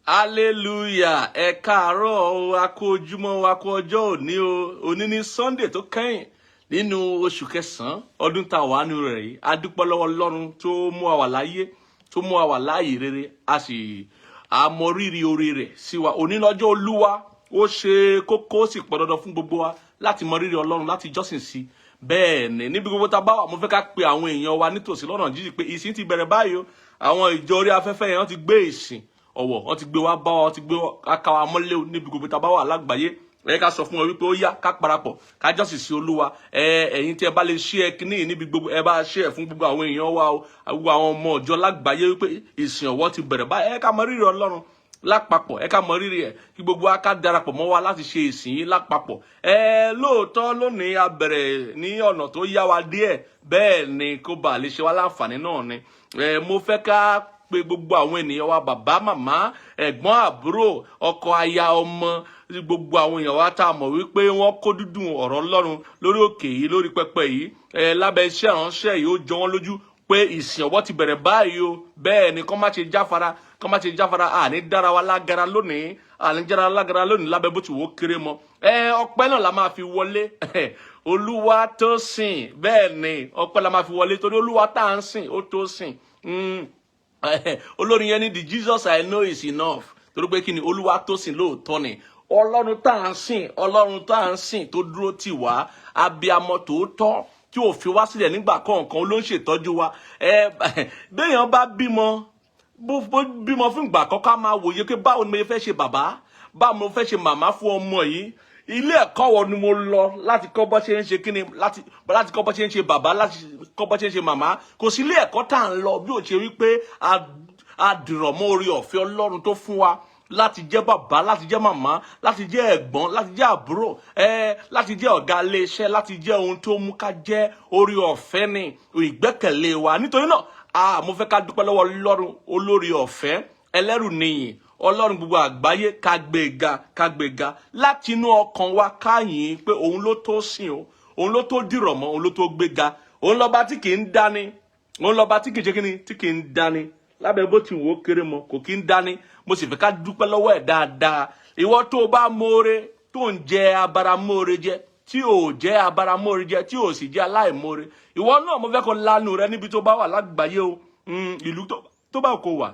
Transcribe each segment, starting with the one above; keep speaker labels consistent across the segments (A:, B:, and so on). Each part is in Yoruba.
A: Hallelujah. Ẹ káàárọ̀ o, a kú ojúmọ́, a kú ọjọ́ òní o. Òní ni Sunday tó kẹ́yìn nínú oṣù kẹsàn-án ọdún tá a wà nínú rẹ̀ yìí. A dúpẹ́ lọ́wọ́ Ọlọ́run tó mú wa wà láyé, tó mú wa wà láàyè rere. A sì mọ rírì oore rẹ̀ sí wa. Òní lọ́jọ́ Olúwa, ó ṣe kókó, ó sì pọn dandan fún gbogbo wa láti mọ rírì Ọlọ́run, láti jọ́sìn sí. Bẹ́ẹ̀ ni níbi gbogbo tá a bá wà, mo fẹ́ ká pe àwọn èèyàn wa nítòsí lọ́nà jíjìn pé ìsìn ti bẹ̀rẹ̀ báyìí o. Àwọn ìjọ orí afẹ́fẹ́ yẹn wọ́n ti gbé ìsìn ọwọ́, wọ́n ti gbé wá bá wa, wọ́n ti gbé ká wa mọ́lé níbi gbogbo tá a bá wà lágbàáyé. Ẹ ká sọ fún wọn wípé ó yá ká parapọ̀ ká jọ́sìn sí Olúwa. Ẹ̀yin tí ẹ bá lè share kíní níbi gbogbo, ẹ bá share fún gbogbo àwọn èèyàn wa o, gbogbo àwọn ọmọ ọjọ́ lágbàáyé wípé ìsìn ọwọ́ ti bẹ̀rẹ̀ báyìí. Ẹ ká mọ rírì Ọlọ́run lápapọ̀, ẹ ká mọ rírì ẹ̀, kí gbogbo wa ká darapọ̀ mọ́ wa láti ṣe ìsìn yìí lápapọ̀. Lóòótọ́ lónìí a bẹ̀rẹ̀ ní ọ̀nà tó yá wa díẹ̀, bẹ́ẹ̀ ni kó bá lè ṣe wá láǹfààní náà ni. Mo fẹ́ ká pé gbogbo àwọn ènìyàn wa, bàbá màmá, ẹ̀gbọ́n àbúrò, ọkọ aya ọmọ, gbogbo àwọn èèyàn wa tá a mọ̀ wípé wọ́n kó dúdùn ọ̀rọ̀ Ọlọ́run lórí òkè yìí, lórí pẹpẹ yìí, lábẹ́ iṣẹ́ ìránṣẹ́ yìí, ó jọ wọ́n lójú pé ìsìn ọwọ́ ti bẹ̀rẹ̀ báyìí o. Bẹ́ẹ̀ ni kọ́ má ṣe jáfara, kọ́ má ṣe jáfara, àní dára wa lágara lónìí, àní dára lágara lónìí lábẹ́ bó ti wò ó kéré mọ́. Ọpẹ́ náà la máa fi wọlé. Olúwa tó sìn, bẹ́ẹ̀ ni ọpẹ́ la máa fi wọlé torí Olúwa tá à ń sìn ó tó sìn. Olórin yẹn ní the Jesus I know is enough, torí pé kí ni Olúwa tó sìn lóòótọ́ ni. Ọlọ́run tá à ń sìn, Ọlọ́run tá à ń sìn tó dúró tì wá, abiyamọ tòótọ́ tí ò fi wá sílẹ̀ nígbà kọ̀ọ̀kan ló ń ṣètọ́jú wa. Béèyàn bá bímọ fún ìgbà àkọ́kọ́, a máa wòye pé báwo ni mo fẹ́ ṣe bàbá, báwo ni mo fẹ́ ṣe màmá fún ọmọ yìí. Ilé ẹ̀kọ́ wo ni mo lọ láti kọ́ bọ́ ṣe ń ṣe kíni, láti kọ́ bọ́ ṣe ń ṣe bàbá, láti kọ́ bọ́ ṣe ń ṣe màmá. Kò sí ilé ẹ̀kọ́ tá à ń lọ bí ó ṣe wípé a dìrọ̀ mọ́ orí ọ̀fẹ́ Ọlọ́run tó fún wa láti jẹ́ bàbá, láti jẹ́ màmá, láti jẹ́ ẹ̀gbọ́n, láti jẹ́ àbúrò, láti jẹ́ ọ̀gá ilé iṣẹ́, láti jẹ́ ohun tó mú ká jẹ́ orí ọ̀fẹ́ ní ìgbẹ́kẹ̀lé wa. Nítorí náà mo fẹ́ ká dúpẹ́ lọ́wọ́ Ọlọ́run olórí ọ̀fẹ́, ẹlẹ́rù níyìn, Ọlọ́run gbogbo àgbáyé, ká gbéga láti inú ọkàn wa, ká yìn pé òun ló tó sìn o, òun ló tó dìrọ̀ mọ́, òun ló tó gbéga, òun lọ́ba tí kì í dání, òun lọ́ba tí kì í ṣe kíni, tí kì í dání lábẹ́ bó ti wò ó kéré mọ́, kò kí ń dání. Mo sì fẹ́ ká dúpẹ́ lọ́wọ́ ẹ̀ dáadáa. Ìwọ tó bá mọ̀ọ́re, tó ń jẹ abáramọ̀ọ́re jẹ, tí ò jẹ́ abáramọ̀ọ́re jẹ, tí ò sì jẹ́ aláìmọ̀ọ́re, ìwọ náà mo fẹ́ kó lanu rẹ níbi tó bá wà lágbàáyé o, ìlú tó bá kó wà,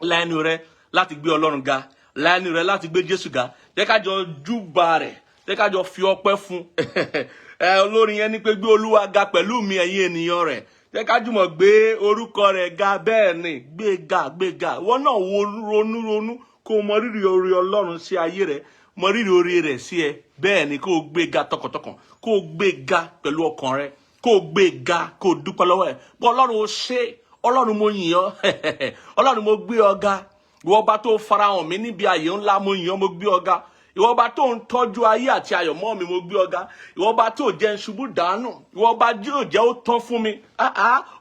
A: lẹ́nu rẹ láti gbé Ọlọ́run ga, lẹ́nu rẹ láti gbé Jésù ga. Jẹ́ ká jọ júbà rẹ̀, jẹ́ ká jọ fi ọpẹ́ fún. Olórin yẹn ní pé gbé Olúwa ga pẹ̀lú mi ẹ̀yin ènìyàn rẹ̀, jẹ́ ká jùmọ̀ gbé orúkọ rẹ̀ ga. Bẹ́ẹ̀ ni gbéga. Ìwọ náà ronú kó mọ rírì oore Ọlọ́run sí ayé rẹ̀, mọ rírì oore rẹ̀ sí ẹ. Bẹ́ẹ̀ ni kó gbéga tọkàntọkàn, kó gbéga pẹ̀lú ọkàn rẹ̀, kó gbéga, kó dúpẹ́ lọ́wọ́ ẹ̀. Bọ́ Ọlọ́run ó ṣe, Ọlọ́run mo yìn ọ́, Ọlọ́run mo gbé ọ ga. Ìwọ ọba tó farahàn mí níbi àyè ńlá, mo yìn ọ́, mo gbé ọ ga. Ìwọ ọba tó ń tọ́jú ayé àti ayọ̀ mọ́ mi, mo gbé ọ ga. Ìwọ ọba tó jẹ́ ń ṣubú dànù, ìwọ ọba tí ò jẹ́ ó tán fún mi.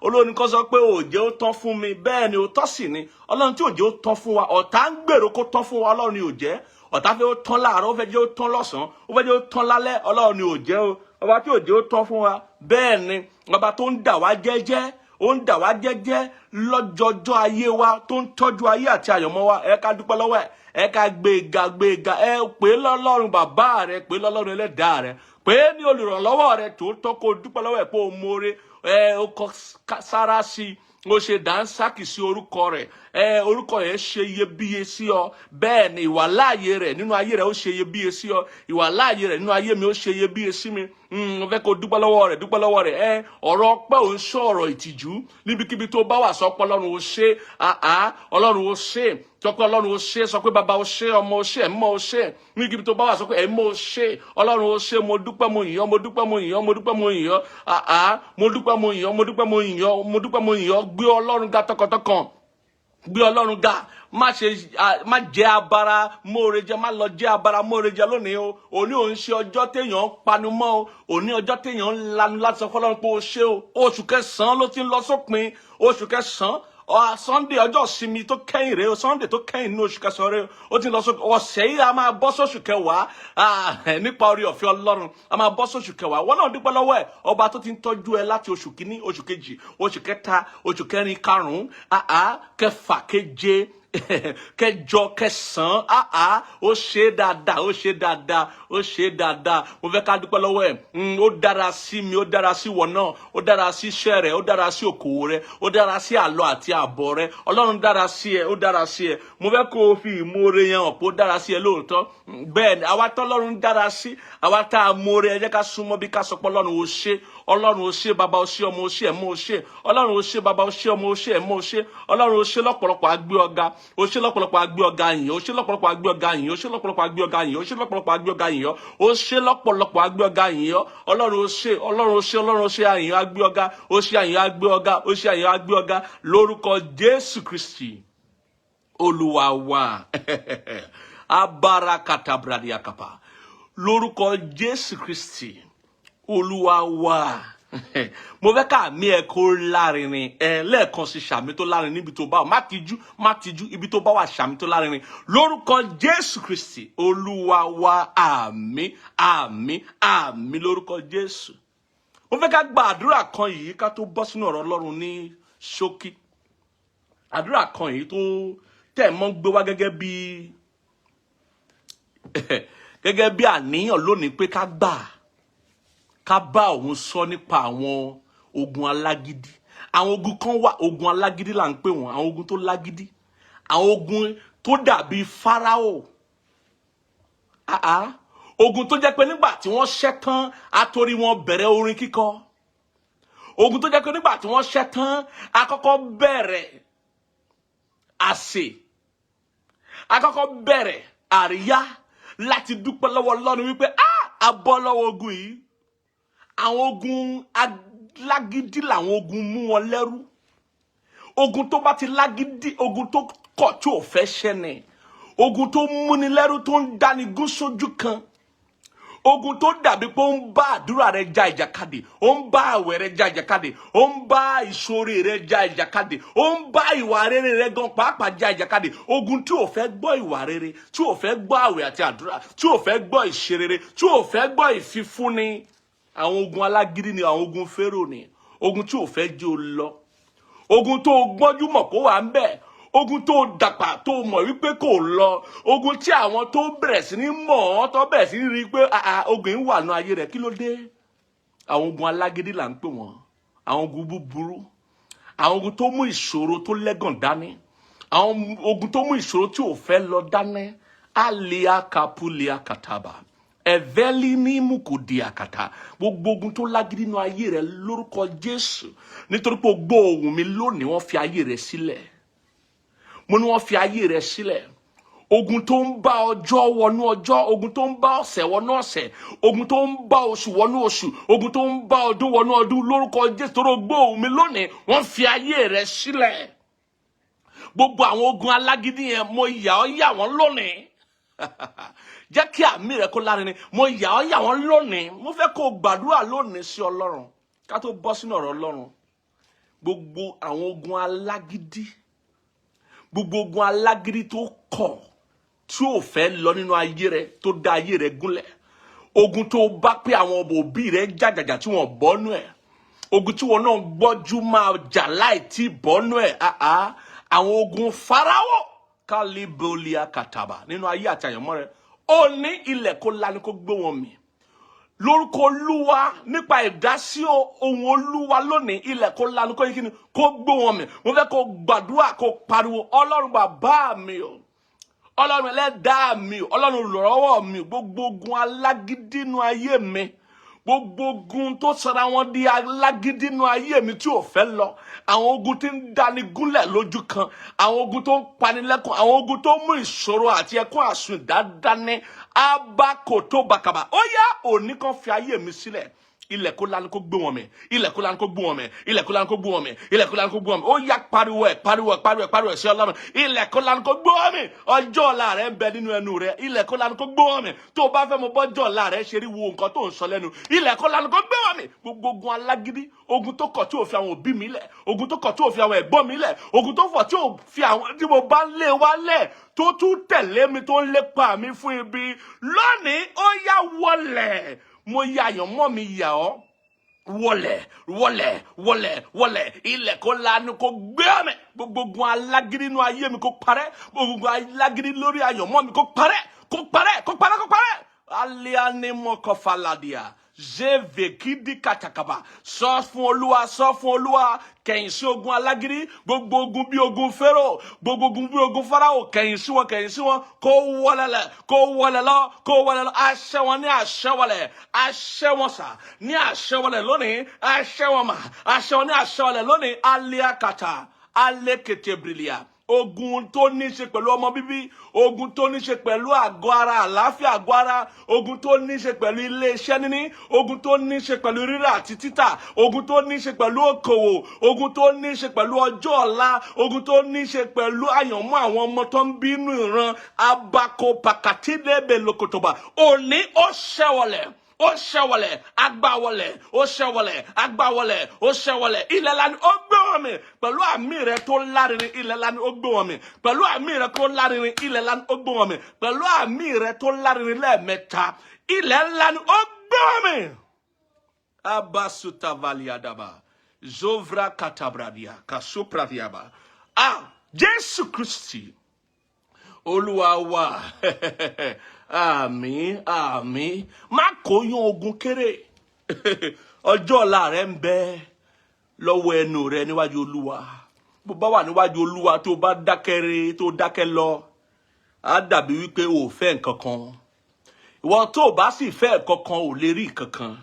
A: Olórin kan sọ pé ò jẹ́ ó tán fún mi, bẹ́ẹ̀ ni ó tọ́ sí ni. Ọlọ́run tí ò jẹ́ ó tán fún wa, ọ̀tá ń gbèrò kó tán fún wa, Ọlọ́run ni ò jẹ́. Ọ̀tá fẹ́ ó tán láàárọ̀, ó fẹ́ jẹ́ ó tán lọ́sàn-án, ó fẹ́ jẹ́ ó tán lálẹ́, Ọlọ́run ni ò jẹ́ o. Ọba tí ò jẹ́ ó tán fún wa, bẹ́ẹ̀ ni ọba tó ń dà wá jẹ́jẹ́, ó ń dà wá jẹ́jẹ́ lọ́jọ́jọ́ ayé wa, tó ń tọ́jú ayé àti àyọ̀mọ́ wa. Ẹ ká dúpẹ́ lọ́wọ́ ẹ̀, ẹ ká gbéga. Pè lọ́lọ́run bàbá rẹ, pè lọ́lọ́run ẹlẹ́dàá rẹ, pè ní olùrànlọ́wọ́ rẹ tòótọ́, kó dúpẹ́ lọ́wọ́ ẹ̀ pé o mọ̀ọ́re, ó kọ sára sí i, ó ṣe dànsákì sí orúkọ rẹ̀. Orúkọ yẹn ṣe iyebíye sí ọ. Bẹ́ẹ̀ ni ìwàláàyè rẹ̀ nínú ayé rẹ̀ ó ṣe iyebíye sí ọ, ìwàláàyè rẹ̀ nínú ayé mi ó ṣe iyebíye sí mi. Mo fẹ́ kó dúpẹ́ lọ́wọ́ rẹ̀. Ọ̀rọ̀ ọpẹ́ ò ń sọ ọ̀rọ̀ ìtìjú. Níbikíbi tó bá wà, sọ pé Ọlọ́run ó ṣe, Ọlọ́run ó ṣe, sọ pé Ọlọ́run ó ṣe, sọ pé bàbá ó ṣe, ọmọ ó ṣe, ẹ̀mọ́ ó ṣe. Níbikíbi tó bá wà, sọ pé ẹ̀mọ́ ó ṣe, Ọlọ́run ó ṣe. Mo dúpẹ́, mo yìn ọ́, mo dúpẹ́, mo yìn ọ́, mo dúpẹ́, mo yìn ọ́, mo dúpẹ́, mo yìn ọ́, mo dúpẹ́, mo yìn ọ́, mo dúpẹ́, mo yìn ọ́. Gbé Ọlọ́run ga tọkàntọkàn, gbé Ọlọ́run ga. Má jẹ́ abara mọ́ọ̀rẹ́ jẹ, má lọ jẹ́ abara mọ́ọ̀rẹ́ jẹ lónìí o. Òní ò ń ṣe ọjọ́ téèyàn ń panu mọ́ o, òní ọjọ́ téèyàn ń lanu láti sọ fọ́lọ́run pé o ṣe o. Oṣù kẹsàn-án ló ti ń lọ sópin, oṣù kẹsàn-án Sunday ọjọ́ ìsinmi tó kẹ́yìn rèé o, Sunday tó kẹ́yìn ní oṣù kẹsàn-án rèé o. Ó ti ń lọ sópin. Ọ̀sẹ̀ yìí a máa bọ́ sóṣù kẹwàá nípa orí ọ̀fẹ́ Ọlọ́run, a máa bọ́ sóṣù kẹwàá. Wọ́n náà dúpẹ́ lọ́wọ́ ẹ̀, ọba tó ti ń tọ́jú ẹ láti oṣù kìíní, oṣù kejì, oṣù kẹta, oṣù kẹrin, karùn-ún, kẹfà, keje, kẹjọ kẹsàn ó ṣe dáadáa ó ṣe dáadáa ó ṣe dáadáa mo fẹ́ ká dúpẹ́ lọ́wọ́ ẹ̀ ó dára sí mi ó dára sí wọ náà ó dára sí iṣẹ́ rẹ̀ ó dára sí òkòwò rẹ̀ ó dára sí àlọ àti àbọ̀ rẹ̀ Ọlọ́run dára sí ẹ ó dára sí ẹ mo fẹ́ kó o fi ìmoore yẹn hàn pé ó dára sí ẹ lóòótọ́ bẹ́ẹ̀ ni àwa tó Ọlọ́run dára sí àwa tá a moore ẹ jẹ́ ká súnmọ́ bí ká sọ pé Ọlọ́run ó ṣe bàbá ó ṣe ọmọ ó ṣe ẹ̀mọ́ ó ṣe Ọlọ́run ó ṣe bàbá ó ṣe ọmọ ó ṣe ẹ̀mọ́ ó ṣe Ọlọ́run ó ṣe lọ́pọ̀lọpọ̀ agbé ọ̀gá ó ṣe lọ́pọ̀lọpọ̀ agbé ọ̀gá yìí ó ṣe lọ́pọ̀lọpọ̀ agbé ọ̀gá yìí ó ṣe lọ́pọ̀lọpọ̀ agbé ọ̀gá yìí ó ṣe lọ́pọ̀lọpọ̀ agbé ọ̀gá yìí ó ṣe lọ́pọ̀lọpọ̀ agbé ọ̀gá yìí Ọlọ́run ó ṣe Ọlọ́run ó ṣe àyìn agbé ọ̀gá ó ṣe àyìn agbé ọ̀gá ó ṣe àyìn agbé ọ̀gá lórúkọ Jésù Kristi Olúwa wa abarakatabradiakapa lórúkọ Jésù Kristi Olúwa wa mo fẹ́ ká mi ẹ̀ kó lárinrin lẹ́ẹ̀kan sí sàmì tó lárinrin níbi tó bá wà má tijú ibi tó bá wà sàmì tó lárinrin lórúkọ Jésù Kristi Olúwa wa àmín àmín àmín lórúkọ Jésù. Mo fẹ́ ká gba àdúrà kan yìí ká tó bọ́ sínú ọ̀rọ̀ Ọlọ́run ní ṣókí àdúrà kan yìí tó tẹ̀ mọ́ gbé wá gẹ́gẹ́ bí àníyàn lónìí pé ká bá òun sọ nípa àwọn ogun alágídí àwọn ogun kan wà ogun alágídí là ń pè wọ́n àwọn ogun tó lágídí àwọn ogun tó dàbí Fáráò ogun tó jẹ́ pé nígbà tí wọ́n ṣẹ́ tán àtorí wọn bẹ̀rẹ̀ orin kíkọ ogun tó jẹ́ pé nígbà tí wọ́n ṣẹ́ tán àkọ́kọ́ bẹ̀rẹ̀ àsè àkọ́kọ́ bẹ̀rẹ̀ àríyá láti dúpẹ́ lọ́wọ́ Ọlọ́run wípé a bọ́ lọ́wọ́ ogun yìí àwọn ogun alágídí làwọn ogun mú wọn lẹ́rú ogun tó bá ti lágídí ogun tó kọ̀ tí ò fẹ́ ṣẹ́ni ogun tó múni lẹ́rú tó ń dáni gún sójú kan ogun tó dàbí pé ó ń bá àdúrà rẹ ja ìjàkadì ó ń bá àwẹ̀ rẹ ja ìjàkadì ó ń bá ìṣòro rẹ ja ìjàkadì ó ń bá ìwà rere rẹ gan pàápàá ja ìjàkadì ogun tí ò fẹ́ gbọ́ ìwà rere tí ò fẹ́ gbọ́ àwẹ̀ àti àdúrà tí ò fẹ́ gbọ́ ìṣerere tí ò fẹ́ gbọ́ ìfifúnni àwọn ogun alágídí ni àwọn ogun Fáráò ni ogun tí ò fẹ́ jẹ́ ó lọ ogun tó gbọ́njú mọ̀ kó wà ń bẹ̀ ogun tó dàpà tó mọ̀ wípé kò lọ ogun tí àwọn tó bẹ̀rẹ̀ sí ní mọ̀ ọ́ tó bẹ̀rẹ̀ sí ní rí pé ogun ń wà ní ayé rẹ̀ kí ló dé àwọn ogun alágídí là ń pè wọ́n àwọn ogun búburú àwọn ogun tó mú ìṣòro tó lẹ́gàn dání àwọn ogun tó mú ìṣòro tí ò fẹ́ lọ dání alia kapulia kataba ẹ̀vẹ́lì ní mùkùdí àkàtà gbogbo ogun tó lágídí nínú ayé rẹ̀ lórúkọ Jésù nítorí pé gbọ́ ohùn mi lónìí wọ́n fi ayé rẹ̀ sílẹ̀ mo ní wọ́n fi ayé rẹ̀ sílẹ̀ ogun tó ń bá ọjọ́ wọnú ọjọ́ ogun tó ń bá ọ̀sẹ̀ wọnú ọ̀sẹ̀ ogun tó ń bá oṣù wọnú oṣù ogun tó ń bá ọdún wọnú ọdún lórúkọ Jésù tó gbọ́ ohùn mi lónìí wọ́n fi ayé rẹ̀ sílẹ̀ gbogbo àwọn ogun alágídí yẹn mo yà wọ́n lónìí jẹ́ kí àmì rẹ̀ kó lárinrin mo yà wọ́n lónìí mo fẹ́ kó gbàdúrà lónìí sí Ọlọ́run ká tó bọ́ sínú ọ̀rọ̀ Ọlọ́run gbogbo àwọn ogun alágídí gbogbo ogun alágídí tó kọ̀ tí ò fẹ́ lọ nínú ayé rẹ̀ tó dá ayé rẹ̀ gúnlẹ̀ ogun tó bá pé àwọn òbí rẹ̀ jàjàjà tí wọ́n bọ́nú ẹ̀ ogun tí wọ́n náà gbọ́jú máa jà láì tí bọ́nú ẹ̀ àwọn ogun Fáráò kálíbólíà kàtàbà nínú ayé àti àyànmọ́ rẹ̀ ó ní ilẹ̀ kó lanu kó gbé wọn mì lórúkọ Olúwa nípa ìdásí ohun Olúwa lónìí ilẹ̀ kó lanu kó yíkíni kó gbé wọn mì mo fẹ́ kó gbàdúrà kó pariwo Ọlọ́run bàbá mi o Ọlọ́run ẹlẹ́dàá mi o Ọlọ́run olùrànlọ́wọ́ mi gbogbo ogun alágídí nínú ayé mi gbogbo ogun tó sara wọn di alágídí nínú ayé mi tí ò fẹ́ lọ àwọn ogun tí ń dani gúnlẹ̀ lójú kan àwọn ogun tó ń panilẹ́kùn àwọn ogun tó mú ìṣòro àti ẹkún àsùn dáadáa abakoto bakaba ó yá òní kan fi ayé mi sílẹ̀ ilẹ̀ kó lanu kó gbé wọn mì ilẹ̀ kó lanu kó gbé wọn mì ilẹ̀ kó lanu kó gbé wọn mì ilẹ̀ kó lanu kó gbé wọn mì ó yá pariwo ẹ̀ sí Ọlọ́run ilẹ̀ kó lanu kó gbé wọn mì ọjọ́ ọ̀la rẹ̀ ń bẹ nínú ẹnu rẹ̀ ilẹ̀ kó lanu kó gbé wọn mì tó o bá fẹ́ mọ bọ́jọ́ ọ̀la rẹ̀ ṣe rí wo nǹkan tó ń sọ lẹ́nu ilẹ̀ kó lanu kó gbé wọn mì gbogbo ogun alágídí ogun tó kọ̀ tí ò fi àwọn òbí mi lẹ̀ ogun tó kọ̀ tí ò fi àwọn ẹ̀gbọ́n mi lẹ̀ ogun tó fọ̀ tí ò fi àwọn tí mo bá ń lé wa lẹ̀ tó tún tẹ̀lé mi tó ń lépa mi fún ibi lónìí ó yá wọlẹ̀ mo ya àyànmọ́ mi yà ọ́ wọlẹ̀ ilẹ̀ kó lanu kó gbé ọmọ gbogbo ogun alágídí inú ayé mi kó parẹ́ gbogbo ogun alágídí lórí àyànmọ́ mi kó parẹ́ alianimokofaladia jevekidi katakaba sọ fún Olúwa kẹ̀yìn sí ogun alágídí gbogbo ogun bí ogun Fáráò gbogbo ogun bí ogun Fáráò kẹ̀yìn sí wọn kó wọlẹ̀ lọ àṣẹ wọn ní àṣẹwọlẹ̀ àṣẹ wọn sà ní àṣẹwọlẹ̀ lónìí àṣẹ wọn mà àṣẹ wọn ní àṣẹwọlẹ̀ lónìí aliakata aleketebrilia ogun tó ní ṣe pẹ̀lú ọmọ bíbí ogun tó ní ṣe pẹ̀lú àgọ́ ara àlàáfíà àgọ́ ara ogun tó ní ṣe pẹ̀lú ilé iṣẹ́ níní ogun tó ní ṣe pẹ̀lú rírà àti títà ogun tó ní ṣe pẹ̀lú okòwò ogun tó ní ṣe pẹ̀lú ọjọ́ ọ̀la ogun tó ní ṣe pẹ̀lú àyànmọ́ àwọn ọmọ tó ń bínú ìran abako pakatilebe lokotoba òní ó ṣẹ́wọlẹ̀ agbáwọlẹ̀ ilẹ̀ lani ó gbé wọn mì pẹ̀lú àmì rẹ̀ tó lárinrin ilẹ̀ lani ó gbé wọn mì pẹ̀lú àmì rẹ̀ tó lárinrin ilẹ̀ lani ó gbé wọn mì pẹ̀lú àmì rẹ̀ tó lárinrin lẹ́ẹ̀mẹ́ta ilẹ̀ lani ó gbé wọn mì. abasuta valiadaba zovra katabradia kasupradiaba Jésù Kristi Olúwa wa àmín má kó yún ogun kéré ọjọ́ ọ̀la rẹ ń bẹ lọ́wọ́ ẹnu rẹ níwájú Olúwa bó bá wà níwájú Olúwa tó bá dákẹ́rẹ́ tó dákẹ́ lọ á dàbí wípé o fẹ́ nǹkan kan ìwọ tó bá sì fẹ́ nǹkan kan ò lè rí nǹkan kan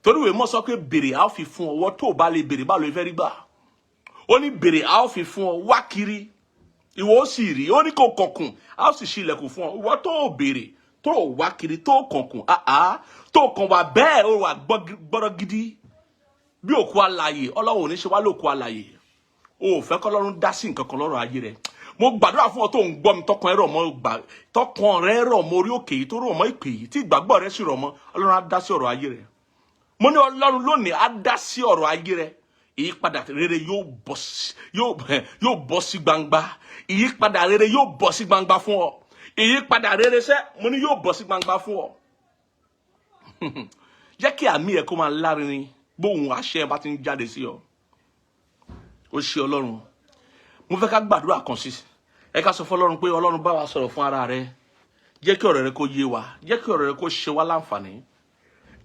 A: torí ìwé mọ́ sọ pé béèrè á fi fún ọ ìwọ tó bá lè béèrè bá lè fẹ́ rí gbà ó ní béèrè á fi fún ọ wá kiri ìwọ ó sì rí ó ní kò kọkùn á sì ṣí ilẹ̀kùn fún ọ ìwọ tó béèrè tó wá kiri tó kọkùn tó kàn wá bẹ́ẹ̀ ó wà gbọ́dọ̀ gidi bí òkú alààyè Ọlọ́run ò ní ṣe wá lókú alààyè o ò fẹ́ k'Ọlọ́run dá sí nǹkan kan lọ́rọ̀ ayé rẹ̀ mo gbàdúrà fún ọ tó ń gbọ́ mi tọkàn rẹ̀ mọ́ orí òkè yìí tó rọ̀ mọ́ ìpè yìí tí ìgbàgbọ́ rẹ̀ sì rọ̀ mọ́ Ọlọ́run á dá sí ọ̀rọ̀ ayé rẹ̀ mo ní Ọlọ́run lónìí á dá sí ọ̀rọ̀ ayé rẹ̀ ìyípadà rere yóò bọ́ sí gbangba ìyípadà rere yóò bọ́ sí gbangba fún ọ ìyípadà rere sẹ́ mo ní yóò bọ́ sí gbangba fún ọ jẹ́ kí àmì ẹ̀ kó máa lárinrin bóun àṣẹ bá ti ń jáde sí ọ ó ṣe Ọlọ́run mo fẹ́ ká gbàdúrà kan sí ẹ ká sọ fún Ọlọ́run pé Ọlọ́run bá wa sọ̀rọ̀ fún ara rẹ jẹ́ kí ọ̀rọ̀ rẹ kó yé wa jẹ́ kí ọ̀rọ̀ rẹ kó ṣe wá láǹfààní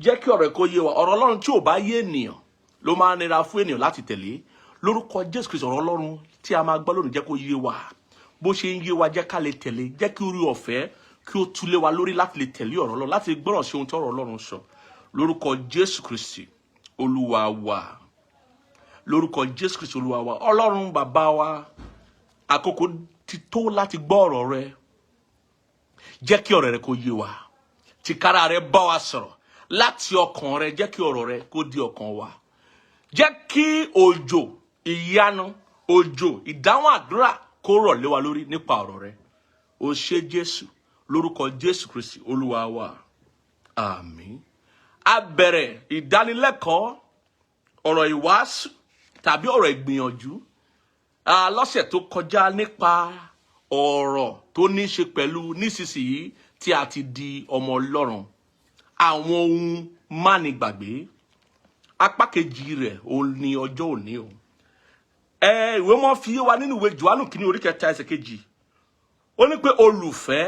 A: jẹ́ kí ọ̀rọ̀ rẹ kó yé wa ọ̀rọ̀ Ọlọ́run tí ò bá yé ènìyàn ló máa nira fún ènìyàn láti tẹ̀lé lórúkọ Jésù Kristi ọ̀rọ̀ Ọlọ́run tí a máa gbọ́ lónìí jẹ́ kó yé wa bó ṣe ń yé wa jẹ́ ká lè tẹ̀lé jẹ́ kí orí ọ̀fẹ́ kí ó túlé wa lórí láti lè tẹ̀lé ọ̀rọ̀ Ọlọ́run láti gbọ́ràn sí ohun tí ọ̀rọ̀ Ọlọ́run sọ lórúkọ Jésù Kristi Olúwa wa lórúkọ Jésù Kristi Olúwa wa Ọlọ́run bàbá wa àkókò ti tó láti gbọ́ ọ̀rọ̀ rẹ jẹ́ kí ọ̀rọ̀ rẹ kó yé wa tìkára rẹ bá wa sọ̀rọ̀ láti ọkàn rẹ jẹ́ kí ọ̀rọ̀ rẹ kó di ọkàn wa jẹ́ kí òjò ìyanu òjò ìdáhùn àdúrà kó rọ̀ lé wa lórí nípa ọ̀rọ̀ rẹ ó ṣé Jésù lórúkọ Jésù Kristi Olúwa wa àmín a bẹ̀rẹ̀ ìdánilẹ́kọ̀ọ́ ọ̀rọ̀ ìwàásù tàbí ọ̀rọ̀ ìgbìyànjú lọ́sẹ̀ tó kọjá nípa ọ̀rọ̀ tó ní ṣe pẹ̀lú nísinsìnyí tí a ti di ọmọ Ọlọ́run àwọn ohun mánigbàgbé apá kejì rẹ̀ ó ní ọjọ́ òní o ìwé mọ́ fi yé wa nínú ìwé Jòhánù kìíní orí 3 ẹsẹ̀ 2 ó ní pé olùfẹ́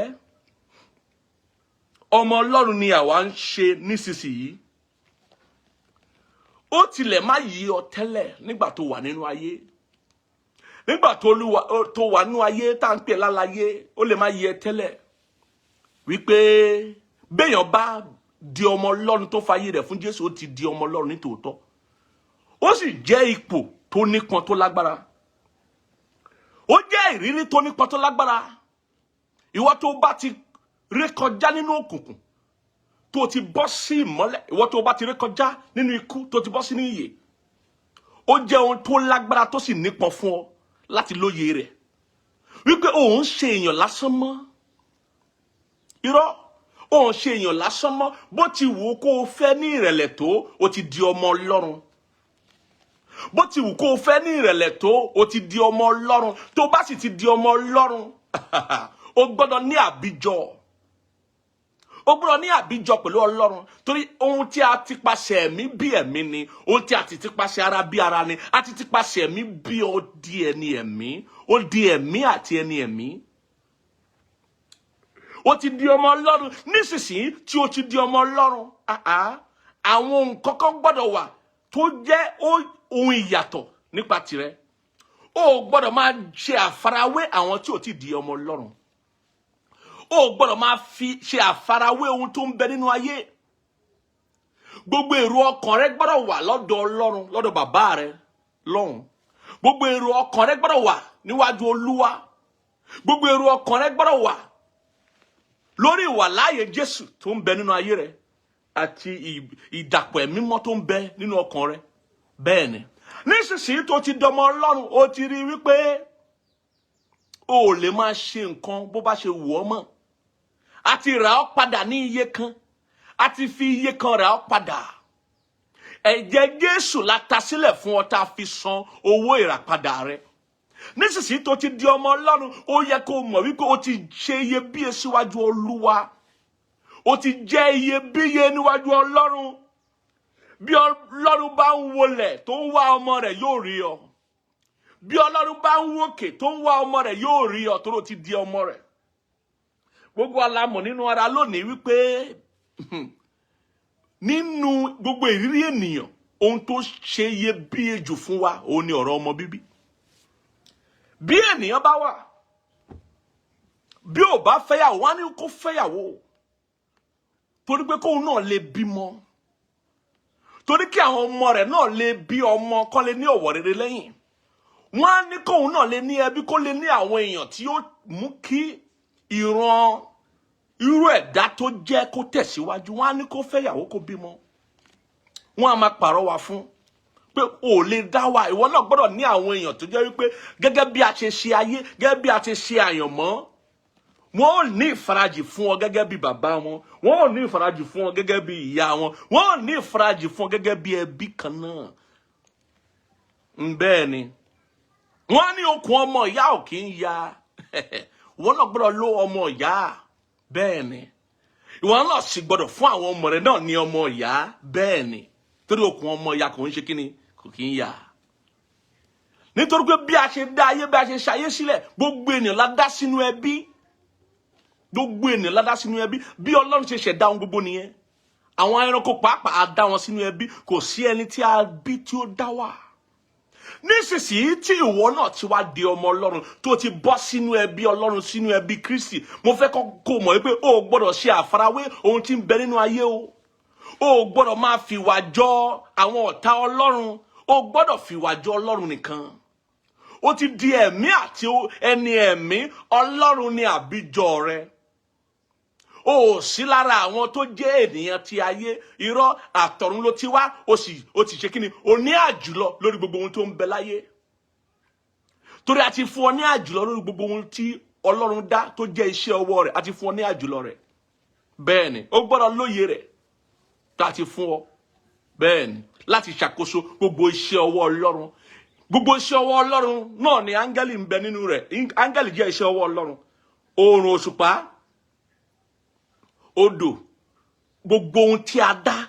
A: ọmọ Ọlọ́run ni àwa ń ṣe nísinsìnyí ó tilẹ̀ má yí ọ tẹ́lẹ̀ nígbà tó wà nínú ayé nígbà tó wà nínú ayé tá ń pè lálayé ó lè má yí ẹ tẹ́lẹ̀ wípé béèyàn bá di ọmọ Ọlọ́run tó fayé rẹ̀ fún Jésù ó ti di ọmọ Ọlọ́run nítòótọ́ ó sì jẹ́ ipò tó nípọn tó lágbára ó jẹ́ ìrírí tó nípọn tó lágbára ìwọ tó bá ti rékọjá nínú òkùnkùn tó ti bọ́ sí ìmọ́lẹ̀ ìwọ tó bá ti rékọjá nínú ikú tó ti bọ́ sí ní ìyè ó jẹ́ ohun tó lágbára tó sì nípọn fún ọ láti lóye rẹ̀ wípé òun ṣe èèyàn lásán mọ́ irọ́ òun ṣe èèyàn lásán mọ́ bó ti wù kó o fẹ́ ní ìrẹ̀lẹ̀ tó o ti di ọmọ Ọlọ́run bó ti wù kó o fẹ́ ní ìrẹ̀lẹ̀ tó o ti di ọmọ Ọlọ́run tó bá sì ti di ọmọ Ọlọ́run o gbọ́dọ̀ ní àbíjọ ó gbọ́dọ̀ ní àbíjọ pẹ̀lú Ọlọ́run torí ohun tí a ti pàṣẹ ẹ̀mí bí ẹ̀mí ni ohun tí a ti pàṣẹ ara bí ara ni a ti pàṣẹ ẹ̀mí bí ó di ẹni ẹ̀mí ó di ẹ̀mí àti ẹni ẹ̀mí ó ti di ọmọ Ọlọ́run nísinsìnyí tí ó ti di ọmọ Ọlọ́run àwọn nǹkan kan gbọ́dọ̀ wà tó jẹ́ ohun ìyàtọ̀ nípa tirẹ̀ ó gbọ́dọ̀ máa ṣe àfarawé àwọn tí ò ti di ọmọ Ọlọ́run ó gbọ́dọ̀ máa fi ṣe àfarawé ohun tó ń bẹ nínú ayé gbogbo èrò ọkàn rẹ gbọ́dọ̀ wà lọ́dọ̀ Ọlọ́run lọ́dọ̀ bàbá rẹ lọ́hùn gbogbo èrò ọkàn rẹ gbọ́dọ̀ wà níwájú Olúwa gbogbo èrò ọkàn rẹ gbọ́dọ̀ wà lórí ìwàláàyè Jésù tó ń bẹ nínú ayé rẹ àti ìdàpọ̀ ẹ̀mí mímọ́ tó ń bẹ nínú ọkàn rẹ bẹ́ẹ̀ ni nísinsìnyí tó ti dọmọ Ọlọ́run ó ti rí wípé o ò lè máa ṣe nǹkan bó bá ṣe wù ọ́ mọ́ a ti rà ọ́ padà ní iye kan a ti fi iye kan rà ọ́ padà ẹ̀jẹ̀ Jésù la ta sílẹ̀ fún ọ tá a fi san owó ìràpadà rẹ nísinsìnyí tó ti di ọmọ Ọlọ́run ó yẹ kó mọ̀ wípé o ti ṣe iyebíye síwájú Olúwa o ti jẹ́ iyebíye níwájú Ọlọ́run bí Ọlọ́run bá ń wọlẹ̀ tó ń wá ọmọ rẹ̀ yóò rí ọ bí Ọlọ́run bá ń wòkè tó ń wá ọmọ rẹ̀ yóò rí ọ tó ló ti di ọmọ rẹ̀ gbogbo alamọ̀ nínú ara lónìí wípé nínú gbogbo ìrírí ènìyàn ohun tó ṣe iyebíye jù fún wa òun ni ọ̀rọ̀ ọmọ bíbí bí ènìyàn bá wà bí ò bá fẹ́yàwó wọ́n á ní kó fẹ́yàwó torí pé kóun náà lè bímọ torí kí àwọn ọmọ rẹ̀ náà lè bí ọmọ kó lè ní ọ̀wọ̀ rere lẹ́yìn wọ́n á ní kóun náà lè ní ẹbí kó lè ní àwọn èèyàn tí ó mú kí ìran irú ẹ̀dá tó jẹ́ kó tẹ̀síwájú wọ́n á ní kó fẹ́yàwó kó bímọ wọ́n á máa pàrọwà fún pé ò lè dá wa ìwọ náà gbọ́dọ̀ ní àwọn èèyàn tó jẹ́ wípé gẹ́gẹ́ bí a ṣe ṣe ayé gẹ́gẹ́ bí a ṣe ṣe àyànmọ́ wọn ò ní ìfarajì fún ọ gẹ́gẹ́ bí bàbá wọn wọn ò ní ìfarajì fún ọ gẹ́gẹ́ bí ìyá wọn wọn ò ní ìfarajì fún ọ gẹ́gẹ́ bí ẹbí kan náà bẹ́ẹ̀ ni wọ́n ní okùn ọmọ ìyá ò kì í ya ìwọ náà gbọ́dọ̀ ló ọmọ ìyá bẹ́ẹ̀ ni ìwọ náà sì gbọ́dọ̀ fún àwọn ọmọ rẹ náà ní ọmọ ìyá bẹ́ẹ̀ ni torí okùn ọmọ ìyá kò ń ṣe kíni kò kì í ya nítorí pé bí a ṣe dá ayé bí a ṣe ṣayé sílẹ̀ gbogbo ènìyàn la dá sínú ẹbí gbogbo ènìyàn la dá sínú ẹbí bí Ọlọ́run ṣe ṣẹ̀dá ohun gbogbo nìyẹn àwọn ẹranko pàápàá a dá wọn sínú ẹbí kò sí ẹni tí a bí tí ó dá wà nísinsìnyí tí ìwọ náà ti wá di ọmọ Ọlọ́run tó ti bọ́ sínú ẹbí Ọlọ́run sínú ẹbí Kristi mo fẹ́ kó mọ̀ wípé o gbọ́dọ̀ ṣe àfarawé ohun tí ń bẹ nínú ayé o gbọ́dọ̀ máa fìwà jọ àwọn ọ̀tá Ọlọ́run o gbọ́dọ̀ fìwà jọ Ọlọ́run nìkan o ti di ẹ̀mí àti ẹni ẹ̀mí Ọlọ́run ni àbíjọ rẹ o sí lára àwọn tó jẹ́ ènìyàn ti ayé irọ́ àtọ̀run ló ti wá o ti ṣe kíni o ní àjùlọ lórí gbogbo ohun tó ń bẹ láyé torí a ti fún ọ ní àjùlọ lórí gbogbo ohun tí Ọlọ́run dá tó jẹ́ iṣẹ́ ọwọ́ rẹ̀ a ti fún ọ ní àjùlọ rẹ̀ bẹ́ẹ̀ ni o gbọ́dọ̀ lóye rẹ̀ tá a ti fún ọ bẹ́ẹ̀ ni láti ṣàkóso gbogbo iṣẹ́ ọwọ́ Ọlọ́run gbogbo iṣẹ́ ọwọ́ Ọlọ́run náà ni áńgẹ́lì ń bẹ nínú rẹ̀ áńgẹ́lì jẹ́ iṣẹ́ ọwọ́ Ọlọ́run oòrùn òṣùpá odò gbogbo ohun tí a dá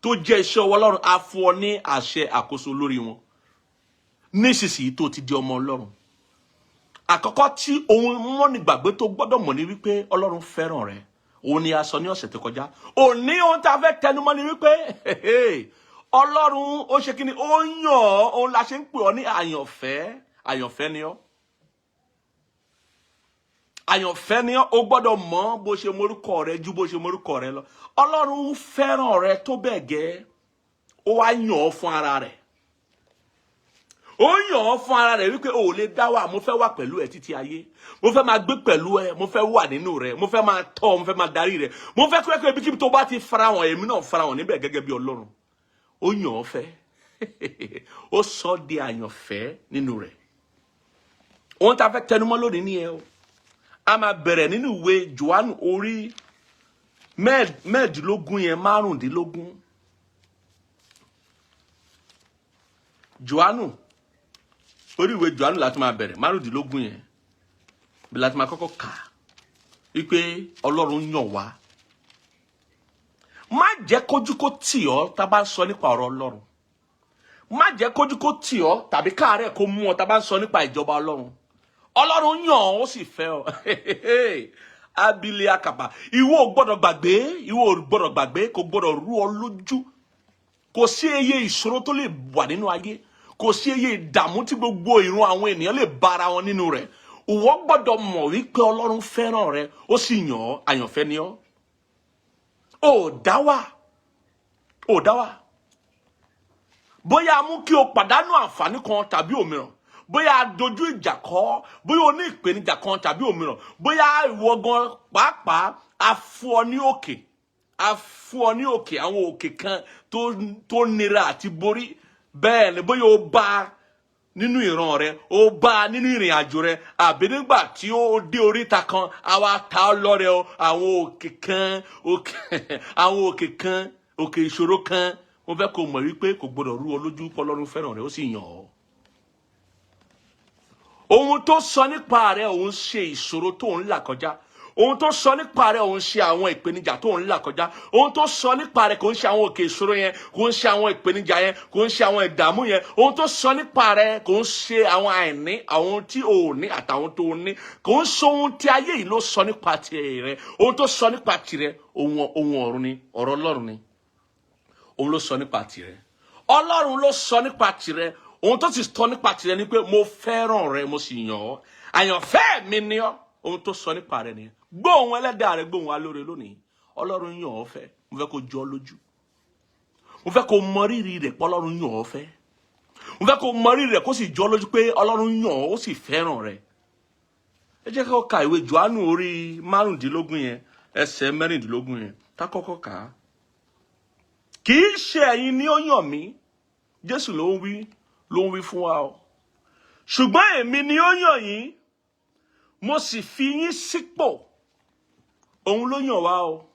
A: tó jẹ́ iṣẹ́ ọwọ́ Ọlọ́run a fún ọ ní àṣẹ àkóso lórí wọn nísinsìnyí tó ti di ọmọ Ọlọ́run àkọ́kọ́ tí ohun mọ́nìgbàgbé tó gbọ́dọ̀ mọ̀ ní wípé Ọlọ́run fẹ́ràn rẹ òun ni a sọ ní ọ̀sẹ̀ tó kọjá òní ohun tá a fẹ́ tẹnumọ́ ni wípé Ọlọ́run ó ṣe kíni ó yàn ọ́ òun la ṣe ń pè ọ́ ní àyànfẹ́ àyànfẹ́ ni ọ́ àyànfẹ́ ni ọ́ o gbọ́dọ̀ mọ̀ bó ṣe morúkọ rẹ ju bó ṣe morúkọ rẹ lọ Ọlọ́run fẹ́ràn rẹ tó bẹ́ẹ̀ gẹ́ ó wá yàn ọ́ fún ara rẹ̀ ó yàn ọ́ fún ara rẹ̀ wípé o ò lè dá wà mo fẹ́ wà pẹ̀lú ẹ títí ayé mo fẹ́ máa gbé pẹ̀lú ẹ mo fẹ́ wà nínú rẹ mo fẹ́ máa tọ́ ọ mo fẹ́ máa darí rẹ mo fẹ́ kúrẹ́kúrẹ́ ibi kíbi tó bá ti farahàn èmi náà farahàn níbẹ̀ gẹ́gẹ́ bí Ọlọ́run ó yàn ọ́ fẹ́ ó sọ di àyànfẹ́ nínú rẹ̀ ohun tá a fẹ́ tẹnumọ́ lónìí nìyẹn o a máa bẹ̀rẹ̀ nínú ìwé Jòhánù orí mẹ́ẹ̀ẹ́dínlógún yẹn márùndínlógún Jòhánù orí ìwé Jòhánù láti máa bẹ̀rẹ̀ márùndínlógún yẹn bí láti máa kọ́kọ́ kà wípé Ọlọ́run yàn wá má jẹ́ kójú kó tì ọ́ tá bá ń sọ nípa ọ̀rọ̀ Ọlọ́run. Má jẹ́ kójú kó tì ọ́ tàbí káàárẹ̀ kó mú ọ tá bá ń sọ nípa ìjọba Ọlọ́run. Ọlọ́run yàn ọ́ ó sì fẹ́ ọ. Abili akaba. Ìwọ ò gbọ́dọ̀ gbàgbé, kò gbọ́dọ̀ rú ọ lójú. Kò sí iye ìṣòro tó lè wà nínú ayé. Kò sí iye ìdààmú tí gbogbo ìran àwọn ènìyàn lè bára wọn nínú rẹ̀. Ìwọ gbọ́dọ̀ mọ̀ wípé Ọlọ́run fẹ́ràn rẹ, ó sì yàn ọ́, àyànfẹ́ ni ọ́. Ó dá wà. Bóyá mú kí o pàdánù àǹfààní kan tàbí òmíràn. Bóyá dojú ìjà kọ, bóyá o ní ìpèníjà kan tàbí òmíràn. Bóyá ìwọ gan pàápàá a fún ọ ní òkè. Àwọn òkè kan tó nira àti borí. Bẹ́ẹ̀ ni bóyá o bá nínú ìran rẹ, o bá nínú ìrìn àjò rẹ, àbí nígbà tí ó dé oríta kan, àwa ta ọ lọ́rẹ o, àwọn òkè ìṣòro kan, mo fẹ́ kó mọ̀ wípé kò gbọdọ̀ rú ọ lójú pé Ọlọ́run fẹ́ràn rẹ, ó sì yàn ọ́. Ohun tó sọ nípa rẹ òun ṣe ìṣòro tó ń là kọjá. Ohun tó sọ nípa rẹ òun ṣe àwọn ìpèníjà tó ń là kọjá. Ohun tó sọ nípa rẹ kò ń ṣe àwọn òkè ìṣòro yẹn, kò ń ṣe àwọn ìpèníjà yẹn, kò ń ṣe àwọn ìdààmú yẹn. Ohun tó sọ nípa rẹ kò ń ṣe àwọn àìní, àwọn tí o ní àtàwọn tó ní. Kò ń sọ ohun tí ayé yìí ló sọ nípa tirẹ̀. Ohun tó sọ nípa tirẹ̀ ohun ọ̀run ni, ọ̀rọ̀ Ọlọ́run ni. Òun ló sọ nípa tirẹ̀. Ọlọ́run ló sọ nípa tirẹ̀. Ohun tó sì sọ nípa tirẹ̀ ni pé mo fẹ́ràn rẹ, mo sì yàn ọ́. Àyànfẹ́ mi ni ọ́. Ohun tó sọ nípa rẹ nìyẹn. Gbóhùn ẹlẹ́dàá rẹ, gbóhùn alóore lónìí. Ọlọ́run yàn ọ́ fẹ́. Mo fẹ́ kó jọ lójú. Mo fẹ́ kó mọ rírì rẹ̀ pé Ọlọ́run yàn ọ́ fẹ́. Mo fẹ́ kó mọ rírì rẹ̀ kó sì jọ lójú pé Ọlọ́run yàn ọ́, ó sì fẹ́ràn rẹ. Ẹ jẹ́ ká ka ìwé Jòhánù orí 15 yẹn, ẹsẹ̀ 16 yẹn. Ká kọ́kọ́ kà á. Kì í ṣe ẹ̀yin ni ó yàn mí. Jésù ló ń wí fún wa o. Ṣùgbọ́n èmi ni ó yàn yín. Mo sì fi yín sípò. Òun ló yàn wá o.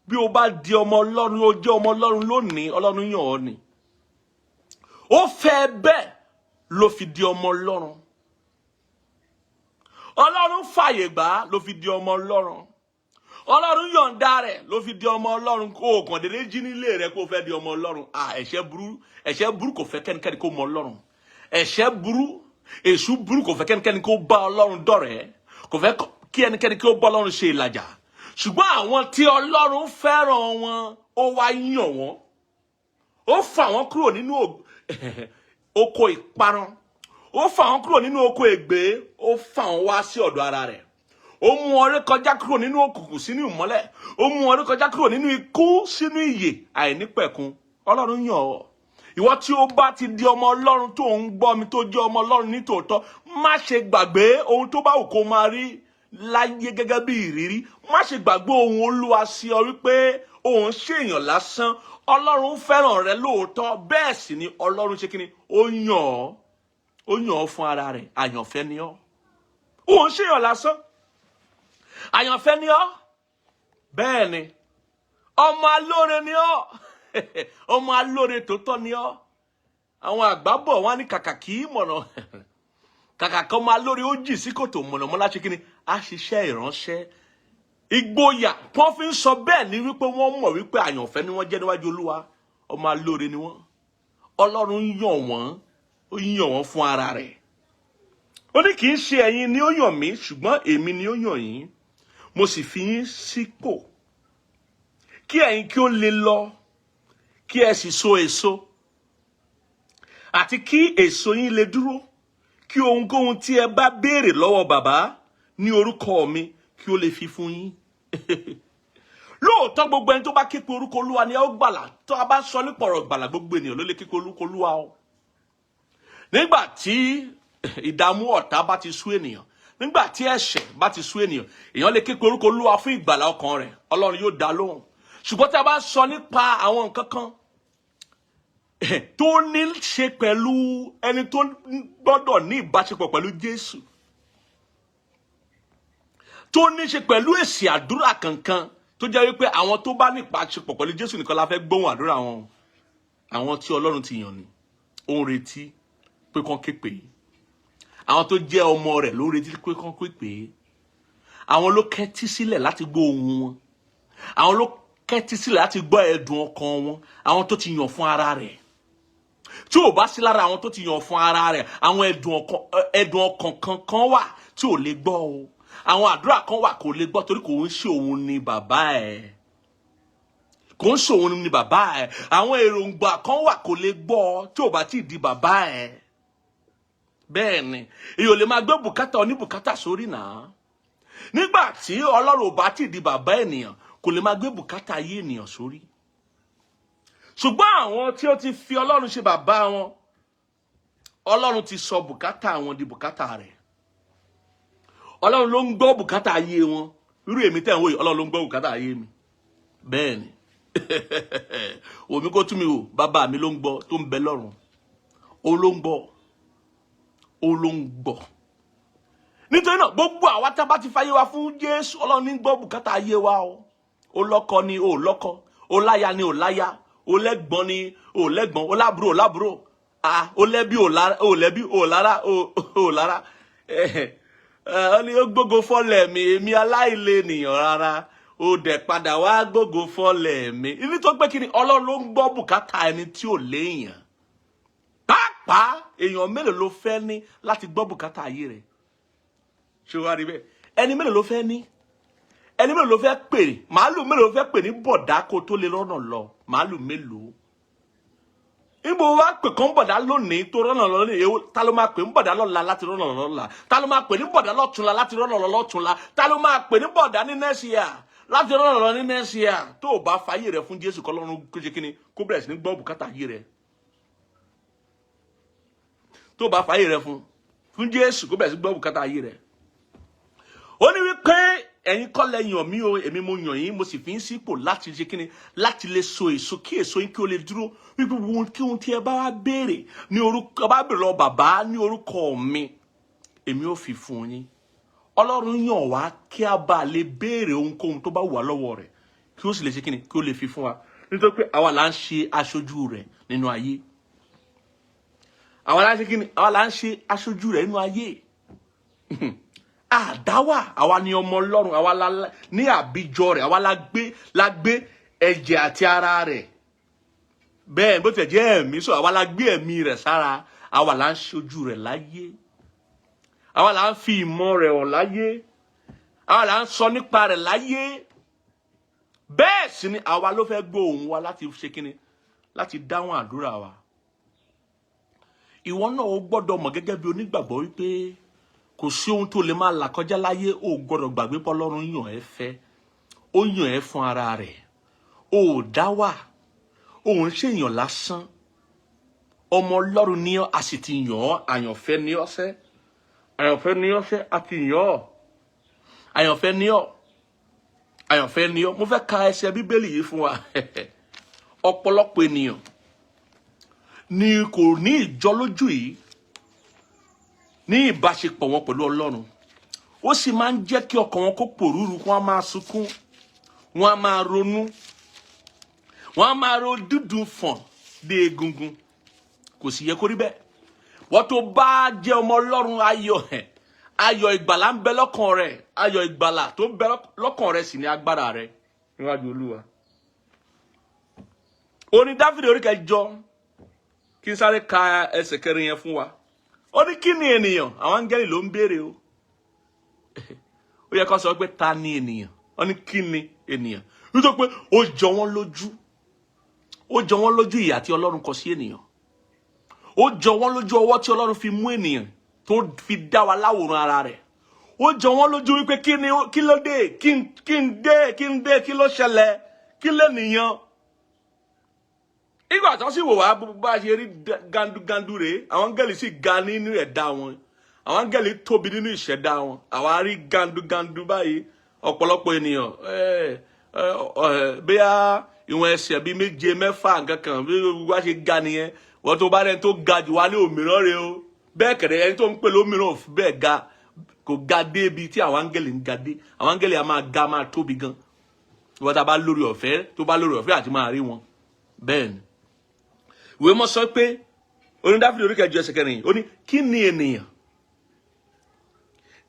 A: Bí o bá di ọmọ Ọlọ́run, o jẹ́ ọmọ Ọlọ́run lónìí, Ọlọ́run yàn ọ́ ni. Ó fẹ́ bẹ́ẹ̀ ló fi di ọmọ Ọlọ́run. Ọlọ́run fàyè gbà ló fi di ọmọ Ọlọ́run. Ọlọ́run yọ̀ǹda rẹ̀ ló fi di ọmọ Ọlọ́run. Kó o kàn dédé jí nílé rẹ̀ kó o fẹ́ di ọmọ Ọlọ́run. Ẹ̀ṣẹ̀ burú kò fẹ́ kẹ́nikẹ́ni kó mọ Ọlọ́run. Ẹ̀ṣẹ̀ burú, èṣù burú kò fẹ́ kẹ́nikẹ́ni kó bá Ọlọ́run dọ̀rẹ́. Kò fẹ́ kí ẹnikẹ́ni kó bá Ọlọ́run ṣe ìlàjà. Ṣùgbọ́n àwọn tí Ọlọ́run fẹ́ràn wọn, ó wá yàn wọ́n. Ó fà wọ́n kúrò nínú oko ìparun. Ó fà wọ́n kúrò nínú oko ègbé. Ó fà wọ́n wá sí ọ̀dọ̀ ara rẹ̀. Ó mú ọrẹ kọjá kúrò nínú òkùnkùn sínú ìmọ́lẹ̀. Ó mú ọrẹ kọjá kúrò nínú ikú sínú ìyè àìnípẹ̀kun. Ọlọ́run yàn ọ́. Ìwọ tí ó bá ti di ọmọ Ọlọ́run tó ń gbọ́ mi, tó jẹ́ ọmọ Ọlọ́run ní tòótọ́, má ṣe gbàgbé ohun tó bá wù kó máa rí láyé gẹ́gẹ́ bí ìrírí. Má ṣe gbàgbé ohun Olúwa sí ọ wípé òun ṣèèyàn lásán. Ọlọ́run fẹ́ràn rẹ lóòótọ́, bẹ́ẹ̀ sì ni Ọlọ́run ṣe kíni? Ó yàn ọ́. Ó yàn ọ́ fún ara rẹ̀. Àyànfẹ́ ni ọ́. Òun ṣèèyàn lásán. Àyànfẹ́ ni ọ́. Bẹ́ẹ̀ ni. Ọmọ alóore ni ọ́. Ọmọ alóore tòótọ́ ni ọ́. Àwọn àgbà bọ̀ wọ́n ní kàkà kì í mọ̀nà. Kàkà kan ọmọ alóore ó jì sí kòtò mọ̀nàmọ́ná ṣe kíni? A ṣiṣẹ́ ìránṣẹ́. Ìgboyà wọ́n fi ń sọ bẹ́ẹ̀ ni wípé wọ́n mọ̀ wípé àyànfẹ́ ni wọ́n jẹ́ níwájú Olúwa. Ọmọ alóore ni wọ́n. Ọlọ́run yàn wọ́n. Ó yàn wọ́n fún ara rẹ̀. Ó ní kì í ṣe ẹ̀yin ni ó yàn mí, ṣùgbọ́n èmi ni ó yàn yín. Mo sì fi yín sípò. Kí ẹ̀yin kí ó lè lọ, kí ẹ sì so èso. Àti kí èso yín lè dúró. Kí ohunkóhun tí ẹ bá béèrè lọ́wọ́ Bàbá ní orúkọ mi, kí ó lè fi fún yín. Lóòótọ́ gbogbo ẹni tó bá ké pe orúkọ Olúwa ni ó gbàlà. Tó a bá sọ nípa ọ̀rọ̀ gbàlà, gbogbo ènìyàn ló lè ké pe orúkọ Olúwa o. Nígbà tí ìdààmú ọ̀tá bá ti sú ènìyàn, nígbà tí ẹ̀ṣẹ̀ bá ti sú ènìyàn, èèyàn lè ké pe orúkọ Olúwa fún ìgbàlà ọkàn rẹ̀. Ọlọ́run yóò dá lóhùn. Ṣùgbọ́n tí a bá sọ nípa àwọn nǹkan kan tó ní ṣe pẹ̀lú ẹni tó gbọ́dọ̀ ní ìbáṣepọ̀ pẹ̀lú Jésù, tó ní ṣe pẹ̀lú èsì àdúrà kankan, tó jẹ́ wípé àwọn tó bá ní ìbáṣepọ̀ pẹ̀lú Jésù nìkan la fẹ́ gbóhùn àdúrà wọn. Àwọn tí Ọlọ́run ti yàn ni ó ń retí pé kán ké pè é. Àwọn tó jẹ́ ọmọ rẹ̀ ló retí pé kán ké pè é. Àwọn ló kẹ́tí sílẹ̀ láti gbọ́ ohùn wọn. Àwọn ló kẹ́tí sílẹ̀ láti gbọ́ ẹ̀dùn ọkàn wọn, àwọn tó ti yàn fún ara rẹ̀. Tí ò bá sí lára àwọn tó ti yàn fún ara rẹ̀, àwọn ẹ̀dùn ọkàn kankan wà tí ò lè gbọ́ o. Àwọn àdúrà kan wà kò lè gbọ́ torí kò ń ṣe òun ni bàbá ẹ̀. Kò ń ṣe òun ni bàbá ẹ̀. Àwọn èròǹgbà kan wà kò lè gbọ́ tí ò bá ti di bàbá ẹ̀. Bẹ́ẹ̀ ni, èyí ò lè máa gbé bùkátà oníbùkátà sórí náà. Nígbà tí Ọlọ́run ò bá ti di bàbá ènìyàn, kò lè máa gbé bùkátà ayé ènìyàn sórí. Ṣùgbọ́n àwọn tí ó ti fi Ọlọ́run ṣe bàbá wọn, Ọlọ́run ti sọ bùkátà wọn di bùkátà rẹ̀. Ọlọ́run ló ń gbọ́ bùkátà ayé wọn. Irú èmi tẹ́ ń wò yìí, Ọlọ́run ló ń gbọ́ bùkátà ayé mi. Bẹ́ẹ̀ ni. Omi kó tún mi wò, bàbá mi ló ń gbọ́ tó ń bẹ lọ́run. Ó ló ń gbọ́. Ó ló ń gbọ́. Nítorí náà, gbogbo àwa tá bá ti fàyè wa fún Jésù, Ọlọ́run ní gbọ́ bùkátà ayé wa o. Ó lọ́kọ ni ó lọ́kọ. Ó láya ni ó láya. Ó lẹ́gbọ́n ni ó lẹ́gbọ́n. Ó lábúrò ó lábúrò. Ó lẹ́bí ó lẹ́bí ó lára ó lára. Ó ní ó gbógo fọ́lẹ̀ mi, èmi aláìlè nìyàn rárá. Ó dẹ̀ padà wá gbógo fọ́lẹ̀ mi. Ibi tó pé kí ni Ọlọ́run ló ń gbọ́ bùkátà ẹni tí ò léèyàn. Pàápàá èèyàn mélòó ló fẹ́ ní láti gbọ́ bùkátà ayé rẹ̀? Ṣé wá rí bẹ́ẹ̀? Ẹni mélòó ló fẹ́ ní? Ẹni mélòó ló fẹ́ pè? Màálù mélòó ló fẹ́ pè ní bọ̀dá kó tó lè rọ́nà lọ? Màálù mélòó? Ibo wá pè kàn bọ̀dá lónìí tó rọ́nà lọ lónìí. Ta ló máa pè ní bọ̀dá lọ́la láti rọ́nà lọ́la? Ta ló máa pè ní bọ̀dá lọ́túnla láti rọ́nà lọ lọ́túnla? Ta ló máa pè ní bọ̀dá ní next year láti rọ́nà lọ ní next year? Tó o bá fàyè rẹ̀ fún Jésù k'Ọlọ́run kó ṣe kíni kó bẹ̀rẹ̀ sí ní gbọ́ bùkátà ayé rẹ̀. Tó o bá fàyè rẹ̀ fún Jésù kó bẹ̀rẹ̀ sí gbọ́ bùkátà ayé rẹ̀. Ó ní wípé ẹ̀yin kọ́ lẹ yàn mí o, èmi mo yàn yín, mo sì fi ń sípò láti ṣe kíni láti lè so èso kí èso yín kí ó lè dúró. Wípé ohun tí ẹ bá wá béèrè ní orúkọ bá béèrè lọ bàbá ní orúkọ mi, èmi ó fi fún yín. Ọlọ́run yàn wá kí a bá lè béèrè ohunkóhun tó bá wà lọ́wọ́ rẹ̀ kí ó sì lè ṣe kíni kí ó lè fi fún wa. Nítorí pé àwa là ń ṣe aṣojú rẹ̀ nínú ayé. Àwa là ń ṣe kíni? Àwa là ń ṣe aṣojú rẹ̀ nínú ayé. Àdáwà, àwa ni ọmọ Ọlọ́run, àwa la ní àbíjọ rẹ̀, àwa la gbé ẹ̀jẹ̀ àti ara rẹ̀. Bẹ́ẹ̀ bó tẹ̀ jẹ́ ẹ̀mí sọ, àwa la gbé ẹ̀mí rẹ̀ sára, àwa la ń ṣojú rẹ̀ láyé. Àwa la ń fi ìmọ̀ rẹ̀ hàn láyé. Àwa la ń sọ nípa rẹ̀ láyé. Bẹ́ẹ̀ sì ni àwa ló fẹ́ gbọ́ ohùn wa láti ṣe kíni? Láti dáhùn àdúrà wa. Ìwọ náà ó gbọ́dọ̀ mọ̀ gẹ́gẹ́ bí onígbàgbọ́ wípé kò sí ohun tó lè máa là kọjá láyé, ó gbọ́dọ̀ gbàgbé pé Ọlọ́run yàn ẹ́ fẹ́. Ó yàn ẹ́ fún ara rẹ̀. Ó dá wà. Ó ń ṣèyàn lásán. Ọmọ Ọlọ́run ni ọ́, a sì ti yàn ọ́. Àyànfẹ́ ni ọ́ sẹ́. Àyànfẹ́ ni ọ́ sẹ́, a ti yàn ọ́. Àyànfẹ́ ni ọ́. Àyànfẹ́ ni ọ́. Mo fẹ́ ka ẹsẹ̀ Bíbélì yìí fún wa. Ọ̀pọ̀lọpọ̀ ènìyàn ni kò ní ìjọ lójú yìí ní ìbáṣepọ̀ wọn pẹ̀lú Ọlọ́run. Ó sì máa ń jẹ́ kí ọkàn wọn kó pòrúurú, wọ́n á máa sunkún, wọ́n á máa ronú, wọ́n á máa ro dídùn fọ̀n dé egungun. Kò sì yẹ kó rí bẹ́ẹ̀. Wọ́n tó bá jẹ́ ọmọ Ọlọ́run, ayọ̀ ìgbàlà ń bẹ lọ́kàn rẹ̀. Ayọ̀ ìgbàlà tó ń bẹ lọ́kàn rẹ̀ sì ni agbára rẹ̀ níwájú Olúwa. Orin Dáfídì orí 8 kí n sáré ka ẹsẹ̀ 4 yẹn fún wa. Ó ní kí ni ènìyàn? Àwọn áńgẹ́lì ló ń béèrè o. Ó yẹ kó sọ pé ta ni ènìyàn? Ó ní kí ni ènìyàn? Nítorí pé ó jọ wọ́n lójú. Ó jọ wọ́n lójú ìyà tí Ọlọ́run kọ sí ènìyàn. Ó jọ wọ́n lójú ọwọ́ tí Ọlọ́run fi mú ènìyàn tó fi dá wa láwòrán ara rẹ̀. Ó jọ wọ́n lójú wípé kí ló dé? Kí ló ṣẹlẹ̀? Kí lẹ́nìyàn? Ìgbà tó sì wò wá bá ṣe rí gandu rèé, àwọn áńgẹ́lì sì ga nínú ẹ̀dá wọn. Àwọn áńgẹ́lì tóbi nínú ìṣẹ̀dá wọn. Àwa rí gandu báyìí. Ọ̀pọ̀lọpọ̀ ènìyàn bóyá ìwọ̀n ẹsẹ̀ bíi 7 6 nǹkan kan bí wá ṣe ga nìyẹn. Wọ́n tó bá rẹ̀ tó ga jù wá ní òmíràn rẹ̀ o. Bẹ́ẹ̀ kẹ̀rẹ̀ ẹni tó ń pè lómìíràn ò fi bẹ́ẹ̀ ga, kò ga dé ibi tí àwọn áńgẹ́lì ń ga dé. Àwọn áńgẹ́lì á máa ga, máa tóbi gan. Ìwọ́n tá bá lórí ọ̀fẹ́ àti máa rí wọn. Bẹ́ẹ̀ ni. Ìwé mọ́ sọ pé orin Dáfídì orí 8 ẹsẹ̀ 4 ó ní kí ni ènìyàn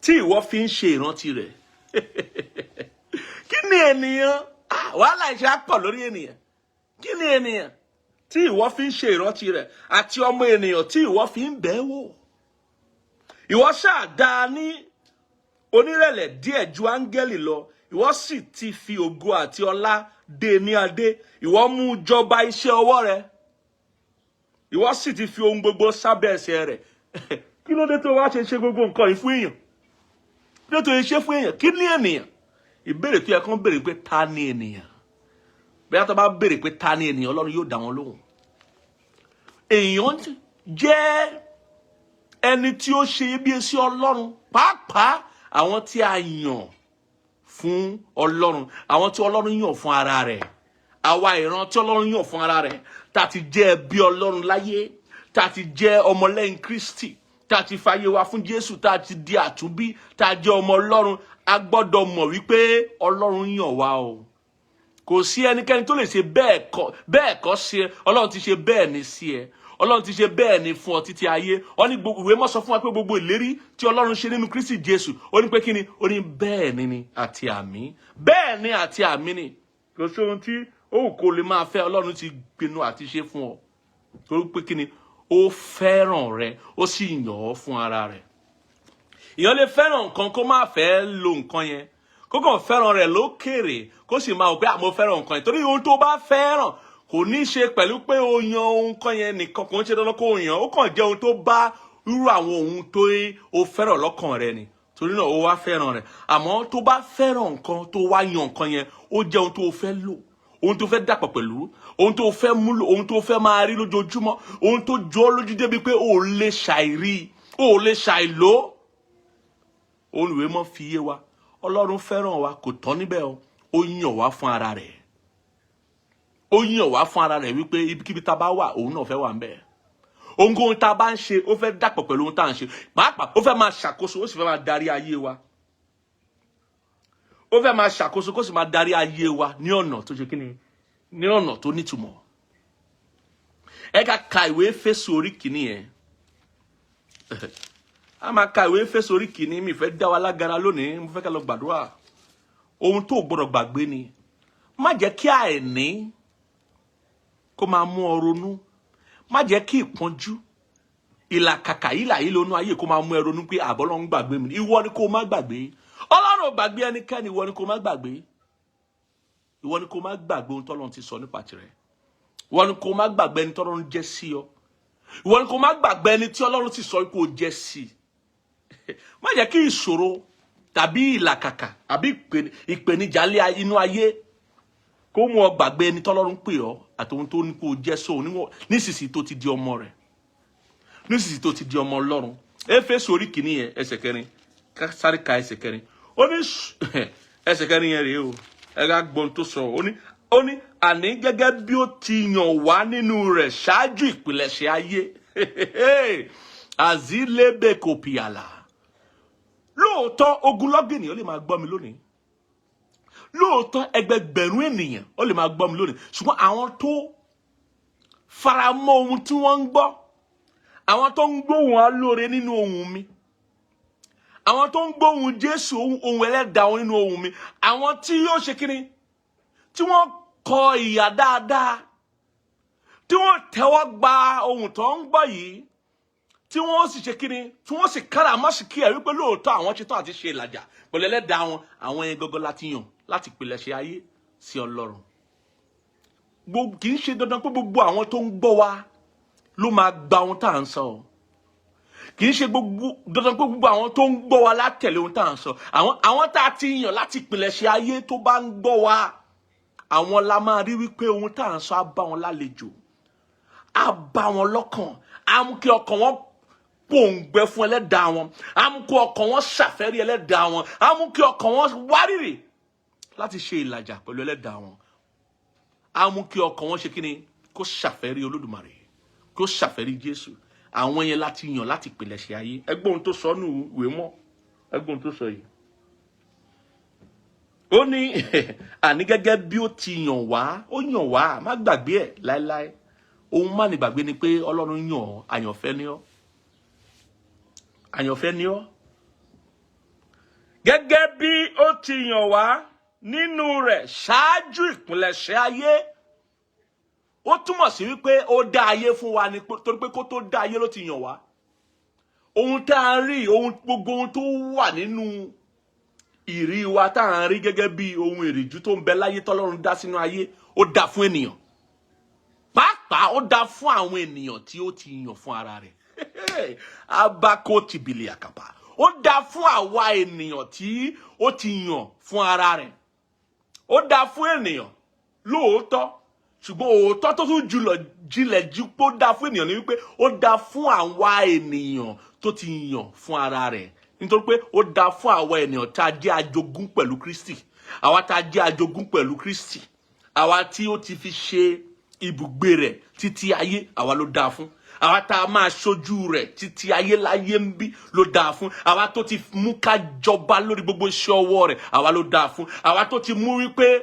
A: tí ìwọ fi ń ṣe ìrántí rẹ̀? Kí ni ènìyàn? wàhálà iṣẹ́ á pọ̀ lórí ènìyàn. Kí ni ènìyàn tí ìwọ fi ń ṣe ìrántí rẹ̀ àti ọmọ ènìyàn tí ìwọ fi ń bẹ̀ wò? Ìwọ ṣáà dá ní onírẹ̀lẹ̀ díẹ̀ ju áńgẹ́lì lọ, ìwọ sì ti fi ògo àti ọlá dé ní adé, ìwọ mú jọba iṣẹ́ ọwọ́ rẹ̀, ìwọ sì ti fi ohun gbogbo sábẹ́ ẹsẹ̀ rẹ̀. Kí ló dé tó wá ṣe gbogbo nǹkan yìí fún èèyàn? Kí ló tó ṣe fún èèyàn? Kí ni ènìyàn? Ìbéèrè tó yẹ kán béèrè pé ta ni ènìyàn? Bẹ́ẹ̀ tó bá béèrè pé ta ni ènìyàn, Ọlọ́run yóò dá wọn lóhùn. Èèyàn jẹ́ ẹni tí ó ṣe iyebíye sí Ọlọ́run, pàápàá àwọn tí a yàn fún Ọlọ́run, àwọn tí Ọlọ́run yàn fún ara rẹ̀, àwa ìran tí Ọlọ́run yàn fún ara rẹ̀, tá ti jẹ́ ẹbí Ọlọ́run láyé, tá ti jẹ́ ọmọlẹ́yìn Kristi, tá ti fàyè wa fún Jésù, tá ti di àtúnbí, tá jẹ́ ọmọ Ọlọ́run. A gbọ́dọ̀ mọ̀ wípé Ọlọ́run yàn wá o. Kò sí ẹnikẹ́ni tó lè ṣe bẹ́ẹ̀ kọ́ sí ẹ. Ọlọ́run ti ṣe bẹ́ẹ̀ ni sí ẹ. Ọlọ́run ti ṣe bẹ́ẹ̀ ni fún ọ títí ayé. Ó ní ìwé mọ́ sọ fún wa pé gbogbo ìlérí tí Ọlọ́run ṣe nínú Kristi Jésù, ó ní pé kí ni? Ó ní bẹ́ẹ̀ ni àti àmín. Bẹ́ẹ̀ ni àti àmín ni. Kò sí ohun tí ó kò lè máa fẹ́, Ọlọ́run ti pinnu àti ṣe fún ọ. Torí pé kí ni? Ó fẹ́ràn rẹ, ó sì yàn ọ́ fún ara rẹ̀. Èèyàn lè fẹ́ràn nǹkan kó má fẹ́ lo nǹkan yẹn, kó kàn fẹ́ràn rẹ̀ lókèrè, kó sì máa wò pé mo fẹ́ràn nǹkan yẹn. Torí ohun tó bá fẹ́ràn kò ní ṣe pẹ̀lú pé o yan ohun kan yẹn nìkan, kò ń ṣe dandan kó o yan. Ó kàn jẹ́ ohun tó bá irú àwọn ohun tó o fẹ́ràn lọ́kàn rẹ ni. Torí náà ó wá fẹ́ràn rẹ̀. Àmọ́ tó bá fẹ́ràn nǹkan tó wá yan nǹkan yẹn, ó jẹ́ ohun tó o fẹ́ lò, ohun tó fẹ́ dàpọ̀ pẹ̀lú, ohun tó fẹ́ múlò, ohun tó fẹ́ máa rí lójoojúmọ́, ohun tó jọ ọ́ lójú débi pé o lè ṣàìrí, o lè ṣàìlò. Olùwé mọ́ fi yé wa, Ọlọ́run fẹ́ràn wa, kò tán níbẹ̀ o. Ó yàn wá fún ara rẹ̀. Ó yàn wá fún ara rẹ̀ wípé ibikíbi tá bá wà, òun náà fẹ́ wà ńbẹ̀. Ohun tá bá ń ṣe, ó fẹ́ dàpọ̀ pẹ̀lú ohun tá ń ṣe. Pàápàá ó fẹ́ máa ṣàkóso, ó sì fẹ́ máa darí ayé wa. Ó fẹ́ máa ṣàkóso, kó sì máa darí ayé wa ní ọ̀nà tó ṣe kí ni? Ní ọ̀nà tó nítumọ̀. Ẹ ka ìwé Éfésù orí kìíní yẹn. A máa ka ìwé Éfésù orí kìíní, mi fẹ́ dá wa lágara lónìí, mo fẹ́ ká lọ gbàdúrà. Ohun tó gbọ́dọ̀ gbàgbé ni, má jẹ́ kí àìní kó máa mú ọ ronú. Má jẹ́ kí ìpọ́njú, ìlàkàkà yìí lónú ayé kó máa mú ẹ ronú pé Ọlọ́run gbàgbé mi. Ìwọ ni kó má gbàgbé. Ọlọ́run ò gbàgbé ẹnikẹ́ni, ìwọ ni kó má gbàgbé. Ìwọ ni kó má gbàgbé ohun t'Ọlọ́run ti sọ nípa tirẹ̀. Ìwọ ni kó má gbàgbé ẹni t'Ọlọ́run jẹ́ sí ọ. Ìwọ ni kó má gbàgbé ẹni tí Ọlọ́run ti sọ pé ó jẹ́ sí. Má jẹ́ kí ìṣòro tàbí ìlàkàkà àbí ìpèníjà inú ayé kó mú ọ gbàgbé ẹni t'Ọlọ́run pè ọ́ àti ohun tó ní kó jẹ́ sóhun nísinsìnyí tó ti di ọmọ rẹ̀, nísinsìnyí tó ti di ọmọ Ọlọ́run. Éfésù orí kìíní yẹn ẹsẹ̀ kẹrin, sáré ka ẹsẹ̀ kẹrin. Ó ní ẹsẹ̀ kẹrin yẹn rèé o, ẹ ká gbọ́n tó sọ. Ó ní àní gẹ́gẹ́ bí ó ti yàn wá nínú rẹ̀ ṣáájú ìpilẹ̀ṣẹ̀ ayé. Àzílébè kò pìyàlà. Lóòótọ́ ogunlọ́gọ̀ ènìyàn lè máa gbọ́ mi lónìí. Lóòótọ́ ẹgbẹgbẹ̀rún ènìyàn ó lè máa gbọ́ mi lónìí. Ṣùgbọ́n àwọn tó faramọ́ ohun tí wọ́n ń gbọ́, àwọn tó ń gbóhùn alóore nínú ohùn mi, àwọn tó ń gbóhùn Jésù ohùn ẹlẹ́dàá wọn nínú ohùn mi, àwọn tí yóò ṣe kíni, tí wọ́n kọ ìyà dáadáa, tí wọ́n tẹ́wọ́ gba ohun tó ń gbọ́ yìí, tí wọ́n sì ṣe kíni, tí wọ́n sì káràmásìkí ẹ̀ wípé lóòótọ́ àwọn ṣetán àti ṣe ìlàjà pẹ̀lú ẹlẹ́dàá wọn, àwọn yẹn gọ́gọ́ láti yàn láti pilẹ̀ṣẹ̀ ayé sí Ọlọ́run. Kì í ṣe dandan pé gbogbo àwọn tó ń gbọ́ wa ló máa gba ohun tá à ń sọ. Kì í ṣe dandan pé gbogbo àwọn tó ń gbọ́ wa látẹ̀lé ohun tá à ń sọ. Àwọn tá a ti yàn láti pilẹ̀ṣẹ̀ ayé tó bá ń gbọ́ wa, àwọn la máa rí wípé ohun tá à ń sọ á bá wọn lálejò, á bá wọn lọ́kàn, á mú kí ọkàn wọn pòǹgbẹ fún ẹlẹ́dàá wọn, á mú kí ọkàn wọn ṣàfẹ́rí ẹlẹ́dàá wọn, á mú kí ọkàn wọn wárìrì láti ṣe ìlàjà pẹ̀lú ẹlẹ́dàá wọn, á mú kí ọkàn wọn ṣe kíni, kó ṣàfẹ́rí Olódùmarè, kó ṣàfẹ́rí Jésù. Àwọn yẹn láti yàn láti pilẹ̀ṣẹ̀ ayé. Ẹgbọ́n ohun tó sọ nù ìwé mọ́, ẹgbọ́n ohun tó sọ yìí. Ó ní àní gẹ́gẹ́ bí ó ti yàn wá, ó yàn wá, má gbàgbé ẹ̀ láéláé. Ohun má ní gbàgbé ni pé Ọlọ́run yàn ọ́, àyànfẹ́ ni ọ́. Àyànfẹ́ ni ọ́. Gẹ́gẹ́ bí ó ti yàn wá nínú rẹ̀ ṣáájú ìpilẹ̀ṣẹ̀ ayé. Ó túmọ̀ sí wípé ó dá ayé fún wa ni torí pé kó tó dá ayé ló ti yàn wá. Ohun tá a rí, gbogbo ohun tó wà nínú ìrí wa tá à ń rí gẹ́gẹ́ bí ohun ìrìjú tó ń bẹ láyé tọ́lọ́run dá sínú ayé, ó dá fún ènìyàn. Pàápàá ó dá fún àwọn ènìyàn tí ó ti yàn fún ara rẹ̀. Abako tìbìlì àkàpà. Ó dá fún àwa ènìyàn tí ó ti yàn fún ara rẹ̀. Ó dá fún ènìyàn lóòótọ́, ṣùgbọ́n òótọ́ tó tún jinlẹ̀ jù pé ó dá fún ènìyàn ni wípé ó dá fún àwa ènìyàn tó ti yàn fún ara rẹ̀. Nítorí pé ó dá fún àwa ènìyàn tá a jẹ́ ajogún pẹ̀lú Kristi. Àwa tá a jẹ́ ajogún pẹ̀lú Kristi. Àwa tí ó ti fi ṣe ibùgbé rẹ̀ títí ayé, àwa ló dá fún. Àwa tá a máa ṣojú rẹ̀ títí ayé láyé ń bí ló dá fún. Àwa tó ti mú ká jọba lórí gbogbo iṣẹ́ ọwọ́ rẹ̀, àwa ló dá fún. Àwa tó ti mú wípé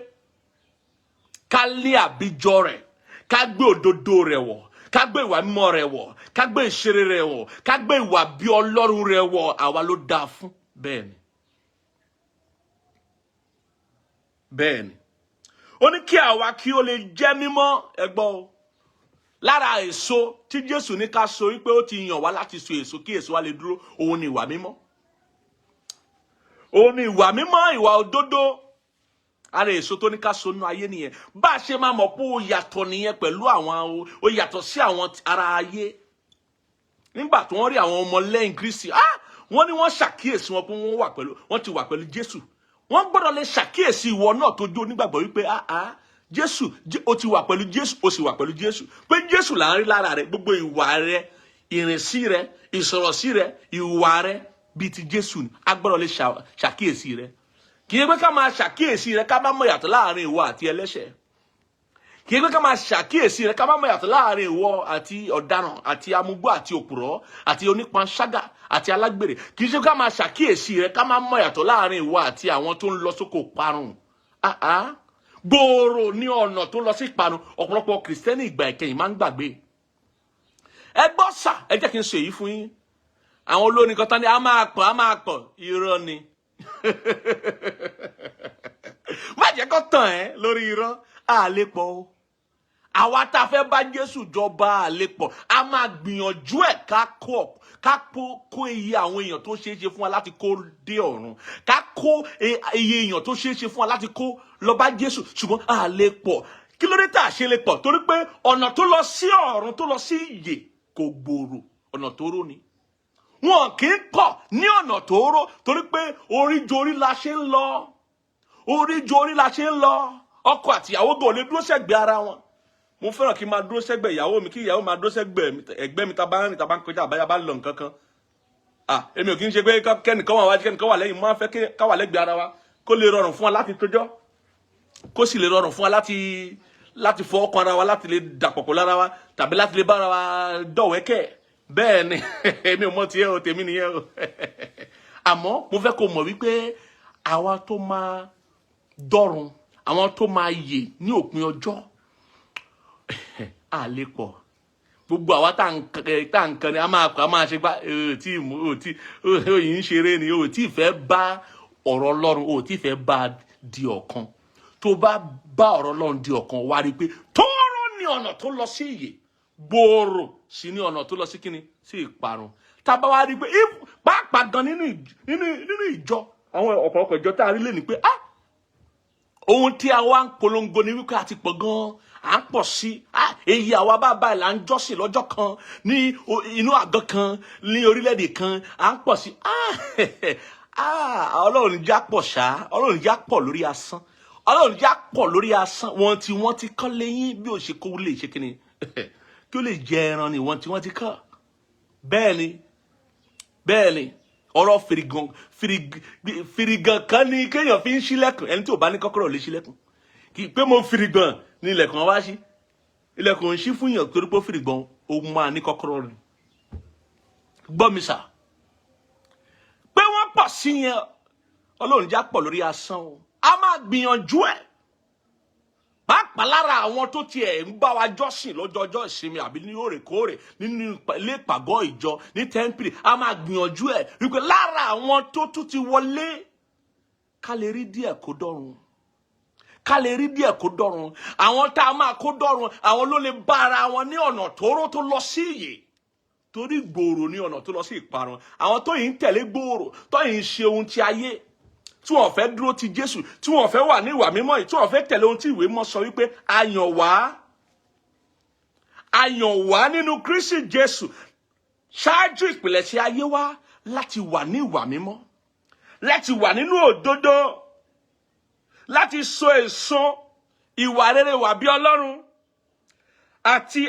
A: ká lé àbíjọ rẹ̀, ká gbé òdodo rẹ̀ wọ̀, ká gbé ìwà mímọ́ rẹ̀ wọ̀, ká gbé ìṣeré rẹ̀ wọ̀, ká gbé ìwà bí Ọlọ́run rẹ̀ wọ̀, àwa ló dá fún. Bẹ́ẹ̀ni. Bẹ́ẹ̀ni. Ó ní kí àwa kí ó lè jẹ́ mímọ́, ẹ gbọ́ o. Lára èso tí Jésù ní ká so wípé ó ti yàn wá láti so èso kí èso wa lè dúró, òun ni ìwà mímọ́. Òun ni ìwà mímọ́, ìwà òdodo. Ara èso tó ní ká so nínú ayé nìyẹn. Bá a ṣe máa mọ̀ pé ó yàtọ̀ nìyẹn pẹ̀lú àwọn, ó yàtọ̀ sí àwọn ara ayé. Nígbà tí wọ́n rí àwọn ọmọ lẹ́yìn Kristi, wọ́n ní wọ́n ṣàkíyèsí wọn pé wọ́n ti wà pẹ̀lú Jésù. Wọ́n gbọ́dọ̀ lè ṣàkíyèsí ìwọ náà tó jó onígbàgbọ́ wípé Jésù, ó ti wà pẹ̀lú Jésù, ó sì wà pẹ̀lú Jésù. Pé Jésù là ń rí lára rẹ̀, gbogbo ìwà rẹ̀, ìrìnsí rẹ̀, ìsọ̀rọ̀sí rẹ̀, ìwà rẹ̀ bíi ti Jésù ni. A gbọ́dọ̀ lè ṣàkíyèsí rẹ̀. Kì í pé ká máa ṣàkíyèsí rẹ̀ ká má mọ̀ yàtọ̀ láàrin ìwọ àti ẹlẹ́ṣẹ̀. Kì í pé ká máa ṣàkíyèsí rẹ̀ ká má mọ̀ yàtọ̀ láàrin ìwọ àti ọ̀daràn àti amúgbó àti òpùrọ́ àti onípanṣágà àti alágbèrè. Kì í ṣe ká máa ṣàkíyèsí rẹ̀ ká má mọ̀ yàtọ̀ láàrin ìwọ àti àwọn tó ń lọ sóko parun. Gbòòrò ní ọ̀nà tó lọ sí ìparun. Ọ̀pọ̀lọpọ̀ Kìrìsìtẹ́nì ìgbà ìkẹyìn máa ń gbàgbé. Ẹ gbọ́ sà, ẹ jẹ́ kí n sọ èyí fún yín. Àwọn olórin kan tán ni a máa pọ̀, irọ́ ni. Má jẹ́ kó tàn ẹ́ lórí irọ́, a lè pọ̀ o. Àwa tá a fẹ́ bá Jésù jọba a lè pọ̀. A máa gbìyànjú ẹ̀ ká kó iye àwọn èèyàn tó ṣeé ṣe fún wa láti kó dé ọ̀run. Ká kó iye èèyàn tó ṣeé ṣe fún wa láti kó lọ bá Jésù, ṣùgbọ́n a lè pọ̀. Kí ló dé tá a ṣe lè pọ̀? Torí pé ọ̀nà tó lọ sí ọ̀run, tó lọ sí ìyè kò gbòòrò, ọ̀nà tóóró ni. Wọn kì í pọ̀ ní ọ̀nà tóóró torí pé oríjorí la ṣe ń lọ. Oríjorí la ṣe ń lọ. Ọkọ àti ìyàwó gò lè dúró sẹ́gbẹ̀ẹ́ ara wọn. Mo fẹ́ràn kí n máa dúró sẹ́gbẹ̀ẹ́ ìyàwó mi, kí ìyàwó máa dúró sẹ́gbẹ̀ẹ́ ẹgbẹ́ mi tá bá ń rìn, tá bá ń kọjá àbáyá bá lọ nǹkan kan. Èmi ò kí ń ṣe pé kẹ́nìkan wà wájú kẹ́nìkan wà lẹ́yìn. Mo máa ń fẹ́ ká wà lẹ́gbẹ̀ẹ́ ara wa kó lè rọrùn fún wa láti tójọ́, kó sì lè rọrùn fún wa láti fọwọ́ kan ara wa, láti lè dàpọ̀pọ̀ lára wa, tàbí láti lè bá ara wa dọ̀wẹ́kẹ̀. Bẹ́ẹ̀ ni, èmi ò mọ̀ tiẹ̀ o, tèmi nìyẹn o. Àmọ́ mo fẹ́ kó mọ̀ wípé àwa tó máa dọ́run, àwọn tó máa yè ní òpin ọjọ́, a lè pọ̀. Gbogbo àwa tá ń kan ni a máa ṣe gbá òyìn ń ṣeré ni, o tí fẹ́ bá ọ̀rọ̀ Ọlọ́run, o tí fẹ́ bá di ọ̀kan. Tó bá ọ̀rọ̀ Ọlọ́run di ọ̀kan, wá rí pé tóóró ní ọ̀nà tó lọ sí ìyè, gbòòrò sí ní ọ̀nà tó lọ sí kíni, sí ìparun. Tá bá wá rí pé pàápàá gan nínú ìjọ, àwọn ọ̀pọ̀lọpọ̀ ìjọ tá a rí lé ní pé ohun tí a wá ń polongo ni wípé a ti pọ̀ gan, à ń pọ̀ sí, èyí àwa báyìí là ń jọ́sìn lọ́jọ́ kan ní inú àgọ́ kan ní orílẹ̀-èdè kan, à ń pọ̀ sí. Ọlọ́run já pọ̀ ṣá, Ọlọ́run já pọ̀ lórí asán, Ọlọ́run já pọ̀ lórí asán. Wọ́n ti kọ́ lẹ́yìn bí ó ṣe kó lè ṣe kíni kí ó lè jẹ ẹran ni wọ́n ti kọ́. Bẹ́ẹ̀ ni ọ̀rọ̀ fìrìgàn kan ní kéèyàn fi ń ṣílẹ̀kùn. Ẹni tí ò bá ní kọ́kọ́rọ́ lè ṣílẹ̀kùn. Kì í pé mo fìrìgàn ní ilẹ̀kùn wá sí. Ilẹ̀kùn ń ṣí fún yàn torí pé fìrìgàn ó máa ní kọ́kọ́rọ́ rẹ̀. Gbọ́ mi sà. Pé wọ́n pọ̀ sí yẹn, Ọlọ́run já pọ̀ lórí asán o. A máa gbìyànjú ẹ̀. Pàápàá lára àwọn tó tiẹ̀ ń bá wa jọ́sìn lọ́jọ́jọ́ ìsinmi àbí ní òrèkóòrè nínú ilé ìpàgọ́ ìjọ ní tẹ́ḿpìlì, a máa gbìyànjú ẹ̀ wípé lára àwọn tó tún ti wọlé ká lè rí díẹ̀ kó dọ́run. ká lè rí díẹ̀ kó dọ́run. Àwọn tá a máa kó dọ́run, àwọn ló lè bá ara wọn ní ọ̀nà tóóró tó lọ sí ìyè. Torí gbòòrò ní ọ̀nà tó lọ sí ìparun. Àwọn tó yìí ń tẹ̀lé gbòòrò, tó yìí ń ṣe ohun ti ayé, tí wọ́n fẹ́ dúró ti Jésù, tí wọ́n fẹ́ wà ní ìwà mímọ́ yìí, tí wọ́n fẹ́ tẹ̀lé ohun tí ìwé mọ́ sọ wípé a yàn wá nínú Kristi Jésù ṣáájú ìpilẹ̀ṣẹ̀ ayé wa láti wà ní ìwà mímọ́, láti wà nínú òdodo, láti so èso ìwà rere wà bí Ọlọ́run àti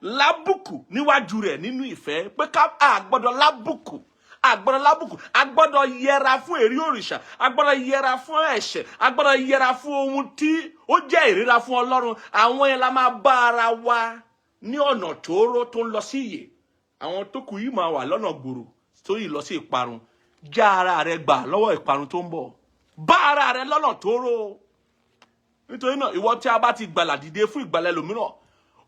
A: lábùkù níwájú rẹ̀ nínú ìfẹ́. Pé ká àgbọ́dọ̀ lábùkù, àgbọ́dọ̀ yẹra fún èrí òrìṣà, àgbọ́dọ̀ yẹra fún ẹ̀ṣẹ̀, àgbọ́dọ̀ yẹra fún ohun tí ó jẹ́ ìríra fún Ọlọ́run. Àwọn yẹn la máa bá ara wa ní ọ̀nà tóóró tó ń lọ sí ìyè. Àwọn tó kù yìí máa wà lọ́nà gbòòrò tó yìí lọ sí ìparun. Já ara rẹ gbà lọ́wọ́ ìparun tó ń bọ̀. Bá ara rẹ lọ́nà tóóró. Nítorí náà ìwọ tí a bá ti gbàlà dìde fún ìgbàlà ẹlòmíràn,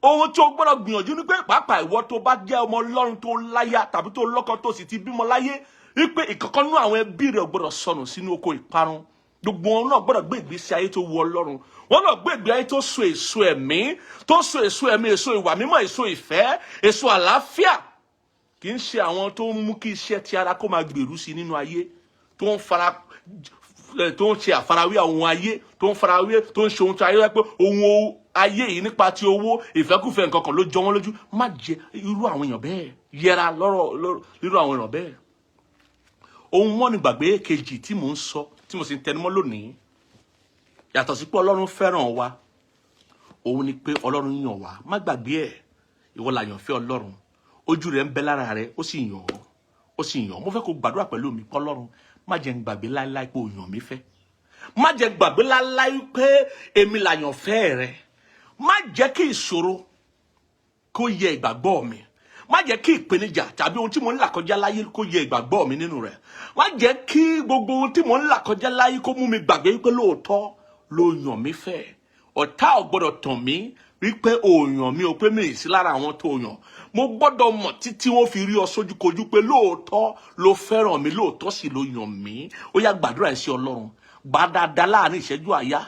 A: ohun tí o gbọ́dọ̀ gbìyànjú ni pé pàápàá ìwọ tó bá jẹ́ ọmọ Ọlọ́run tó láyà tàbí tó lọ́kọ tó sì ti bímọ láyé, wípé ìkankan nínú àwọn ẹbí rẹ̀ gbọ́dọ̀ sọnù sínú oko ìparun. Gbogbo wọn náà gbọ́dọ̀ gbé ìgbésí ayé tó wu Ọlọ́run. Wọ́n náà gbé ìgbésí ayé tó so èso ẹ̀mí, èso ìwà mímọ́, èso ìfẹ́, èso àlàáfíà. Kì í ṣe àwọn tó ń mú kí iṣẹ́ ti ara kó máa gbèrú sí nínú ayé, tó ń ṣe àfarawé àwọn ayé, tó ń ṣe ohun tí ayé wá pé ohun ayé yìí nípa ti owó, ìfẹ́kùfẹ́ nǹkan kan ló jọ wọ́n lójú. Má jẹ́ irú àwọn èèyàn bẹ́ẹ̀. Yẹra lírú àwọn èèyàn bẹ́ẹ̀. Ohun mọ́ ni gbàgbé kejì tí mò ń sọ, tí mo sì ń tẹnumọ́ lónìí, yàtọ̀ sí pé Ọlọ́run fẹ́ràn wa, òun ni pé Ọlọ́run yàn wá. Má gbàgbé ẹ̀, ìwọ làyànfẹ́ Ọlọ́run. Ojú rẹ̀ ń bẹ lára rẹ̀, ó sì yàn ọ́. Mo fẹ́ kó gbàdúrà pẹ̀lú mi pé Ọlọ́run, má jẹ́ n gbàgbé láíláí pé o yàn mí fẹ́. Má jẹ́ gbàgbé láíláí pé èmi làyànfẹ́ rẹ. Má jẹ́ kí ìṣòro kó yẹ ìgbàgbọ́ mi. Má jẹ́ kí ìpèníjà tàbí ohun tí mo ń là kọjá láyé kó yẹ ìgbàgbọ́ mi nínú rẹ̀. Má jẹ́ kí gbogbo ohun tí mo ń là kọjá láyé kó mú mi gbàgbé pé lóòótọ́ ló yàn mí fẹ́. Ọ̀tá ò gbọ́dọ̀ tàn mí wípé o yàn mí, o pé mi ì sí lára àwọn tó yàn. Mo gbọ́dọ̀ mọ̀ títí wọ́n fi rí ọ sójúkojú pé lóòótọ́ ló fẹ́ràn mi, lóòótọ́ sì ló yàn mí. Ó yá gbàdúrà sí Ọlọ́run. Gbà dáadáa láàrin ìṣẹ́jú àyá.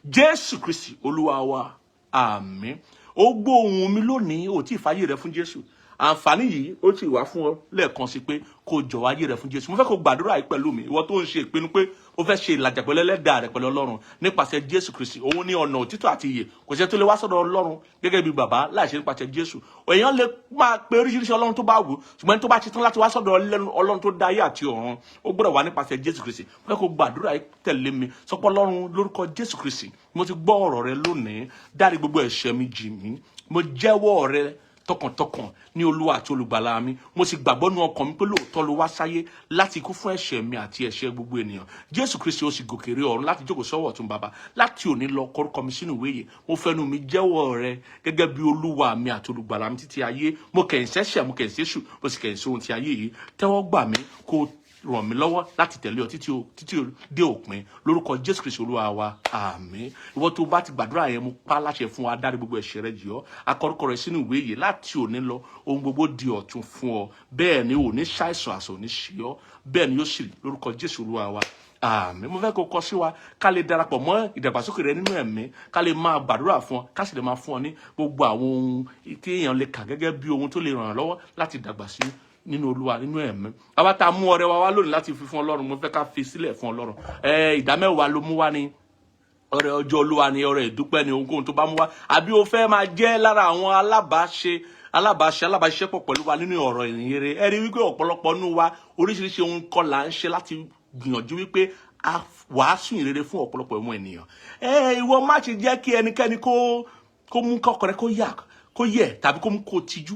A: Jésù Kristi Olúwa wa. Àmín. Ó gbóhùn mi lónìí, ó tí ì fàyè rẹ fún Jésù. Àǹfààní yìí ó ti wà fún ọ lẹ́ẹ̀kan sí pé kó jọ̀wọ́ ayé rẹ fún Jésù. Mo fẹ́ kó gbàdúrà yìí pẹ̀lú mi, ìwọ tó ń ṣe ìpinnu pé ó fẹ́ ṣe ìlàjà pẹ̀lú ẹlẹ́dàá rẹ pẹ̀lú Ọlọ́run nípasẹ̀ Jésù Kristi. Òun ní ọ̀nà òtítọ́ àti ìyè. Kò sẹ́ni tó lè wá sọ́dọ̀ Ọlọ́run gẹ́gẹ́ bí bàbá láìṣe nípasẹ̀ Jésù. Èèyàn lè máa pe oríṣiríṣi Ọlọ́run tó bá wù, ṣùgbọ́n tó bá ti tán láti wá sọ́dọ̀ Ọlọ́run tó dá ayé àti ọ̀run, ó gbọ́dọ̀ wá nípasẹ̀ Jésù Kristi. Mo fẹ́ kó gbàdúrà yìí tẹ̀lé mi. Sọ pé Ọlọ́run lórúkọ Jésù Kristi, mo ti gbọ́ ọ̀rọ̀ rẹ lónìí. Dárí gbogbo ẹ̀ṣẹ̀ mi jì mí. Mo jẹ́wọ́ rẹ tọkàntọkàn ní Olúwa àti olùgbàlà mi. Mo sì gbàgbọ́ nínú ọkàn mi pé lóòótọ́ ló wá sáyé láti kú fún ẹ̀ṣẹ̀ mi àti ẹ̀ṣẹ̀ gbogbo ènìyàn. Jésù Kristi ó sì gòkèrè ọ̀run láti jókòó sọ́wọ́ ọ̀tún bàbá. Láti òní lọ kọrúkọ mi sínú ìwé yìí. Mo fẹnu mi jẹ́wọ́ rẹ gẹ́gẹ́ bí Olúwa mi àti olùgbàlà mi títí ayé. Mo kẹ̀yìn sẹ́ṣẹ̀, mo kẹ̀yìn sẹ́ṣù, mo sì kẹ̀yìn sóhun ti ayé yìí. Tẹ́wọ́ gbà mí kó ràn mí lọ́wọ́ láti tẹ̀lé ọ títí dé òpin lórúkọ Jésù Kristi Olúwa wa. Àmín. Ìwọ tó bá ti gbàdúrà yẹn, mo pa láṣẹ fún wa, dárí gbogbo ẹ̀ṣẹ̀ rẹ jì ọ́. Akọrúkọ rẹ sínú ìwé yìí. Láti òní lọ ohun gbogbo di ọ̀tun fún ọ. Bẹ́ẹ̀ ni ò ní ṣàìsàn, àìsàn ò ní ṣe ọ́. Bẹ́ẹ̀ ni yóò sì rí lórúkọ Jésù Olúwa wa. Àmín. Mo fẹ́ kó kọ sí wa ká lè darapọ̀ mọ́ ìdàgbàsókè rẹ nínú ẹ̀mí, ká lè máa gbàdúrà fún ọ, ká sì lè máa fún ọ ní gbogbo àwọn ohun tí èèyàn lè kà gẹ́gẹ́ bí ohun tó lè ràn án lọ́wọ́ láti dàgbà sí nínú Olúwa, nínú ẹ̀mí. Àwa tá mú ọrẹ wa wá lónìí láti fi fún Ọlọ́run, mo fẹ́ ká fi sílẹ̀ fún Ọlọ́run. Ìdámẹ́wàá ló mú wá ní ọrẹ ọjọ́ Olúwa ni, ọrẹ ìdúpẹ́ ni, ohunkóhun tó bá mú wá. Àbí o fẹ́ máa jẹ́ lára àwọn alábàáṣepọ̀ pẹ̀lú wa nínú ọ̀rọ̀ ìyìnrere. Ẹ rí wípé ọ̀pọ̀lọpọ̀ nínú wa oríṣiríṣi ohun kan là ń ṣe láti gbìyànjú wípé a wàásù ìrere fún ọ̀pọ̀lọpọ̀ ìmọ̀ ènìyàn. Ìwọ má ṣe jẹ́ kí ẹnikẹ́ni kó mú kọ́kọ́ rẹ kó yẹ̀ tàbí kó mú kó tijú.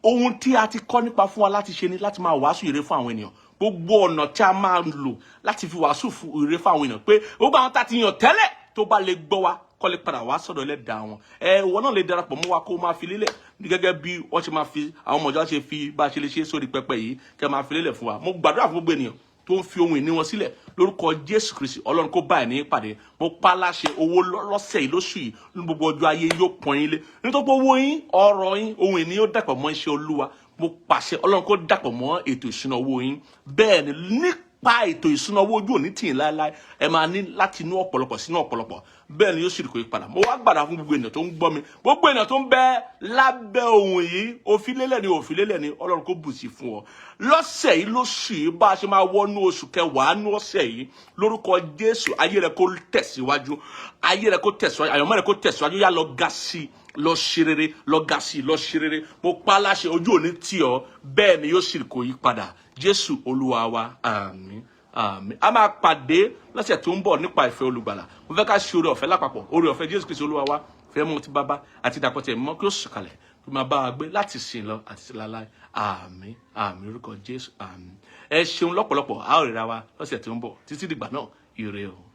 A: Ohun tí a ti kọ́ nípa fún wa láti ṣe ni láti máa wàásù ìrere fún àwọn ènìyàn. Gbogbo ọ̀nà tí a máa lò láti fi wàásù ìrere fún àwọn ènìyàn, pé gbogbo àwọn tá ti yàn tẹ́lẹ̀ tó bá lè gbọ́ wa kó lè padà wá sọ́dọ̀ ẹlẹ́dàá wọn. Ìwọ náà lè darapọ̀ mọ́ wa kó máa fi lélẹ̀ gẹ́gẹ́ bí wọ́n ṣe máa fi àwọn ọmọ ìjọ ṣe fi bá a ṣe lè ṣe sórí pẹpẹ yìí, kẹ́ máa fi lélẹ̀ fún wa. Mo gbàdúrà fún gbogbo ènìyàn tó ń fi ohun ìní wọn sílẹ̀ lórúkọ Jésù Kristi. Ọlọ́run kó bá ẹ̀ ní ìpàdé. Mo pa láṣẹ owó lọ́sẹ̀ yìí, lóṣù yìí, ní gbogbo ọjọ́ ayé yóò pọ́n yín lé. Nítorí pé owó yín, ọrọ̀ yín, ohun ìní yóò dàpọ̀ mọ́ iṣẹ́ Olúwa. Mo pàṣẹ Ọlọ́run kó dàpọ̀ mọ́ ètò ìṣúná owó yín. Bẹ́ẹ̀ ni ní pa ètò ìṣúná owó ojú òní tì í láéláé ẹ máa ní láti inú ọ̀pọ̀lọpọ̀ sínú ọ̀pọ̀lọpọ̀ bẹ́ẹ̀ ni yóò sì rí kò yí padà mo wá gbàdá fún gbogbo ènìyàn tó ń gbọ́ mi gbogbo ènìyàn tó ń bẹ lábẹ́ ohun yìí òfilélẹ̀ ni Ọlọ́run kó bùsí fún ọ lọ́sẹ̀ yìí lóṣù yìí bá a ṣe máa wọnú oṣù kẹwàá ní ọ̀sẹ̀ yìí lórúkọ Jésù ayé rẹ kó tẹ̀síwájú àyànmọ́ rẹ kó tẹ̀síwájú yá lọ ga sí lọ ṣe rere lọ ga sí lọ ṣe rere mo pa láṣẹ ojú òní tì ọ́ bẹ́ẹ̀ ni yóò sì rí kò yí padà Jésù Olúwa wa àmín àmín a máa pàdé lọ́sẹ̀ tó ń bọ̀ nípa ìfẹ́ olùgbàlà mo fẹ́ ká ṣe oore ọ̀fẹ́ lápapọ̀ oore ọ̀fẹ́ Jésù Kristi Olúwa wa fẹ́ mọ́ ti bàbá àti ìdàpọ̀tẹ̀ mọ́ kí ó sọ̀kalẹ̀ kí ó máa bá wa gbé láti sìn lọ àti sí láláì àmín àmín orúkọ Jésù àmín ẹ ṣeun lọ́pọ̀lọpọ̀ a ó ríra wa lọ́sẹ̀ tó ń bọ̀ títí dìgbà náà ire o.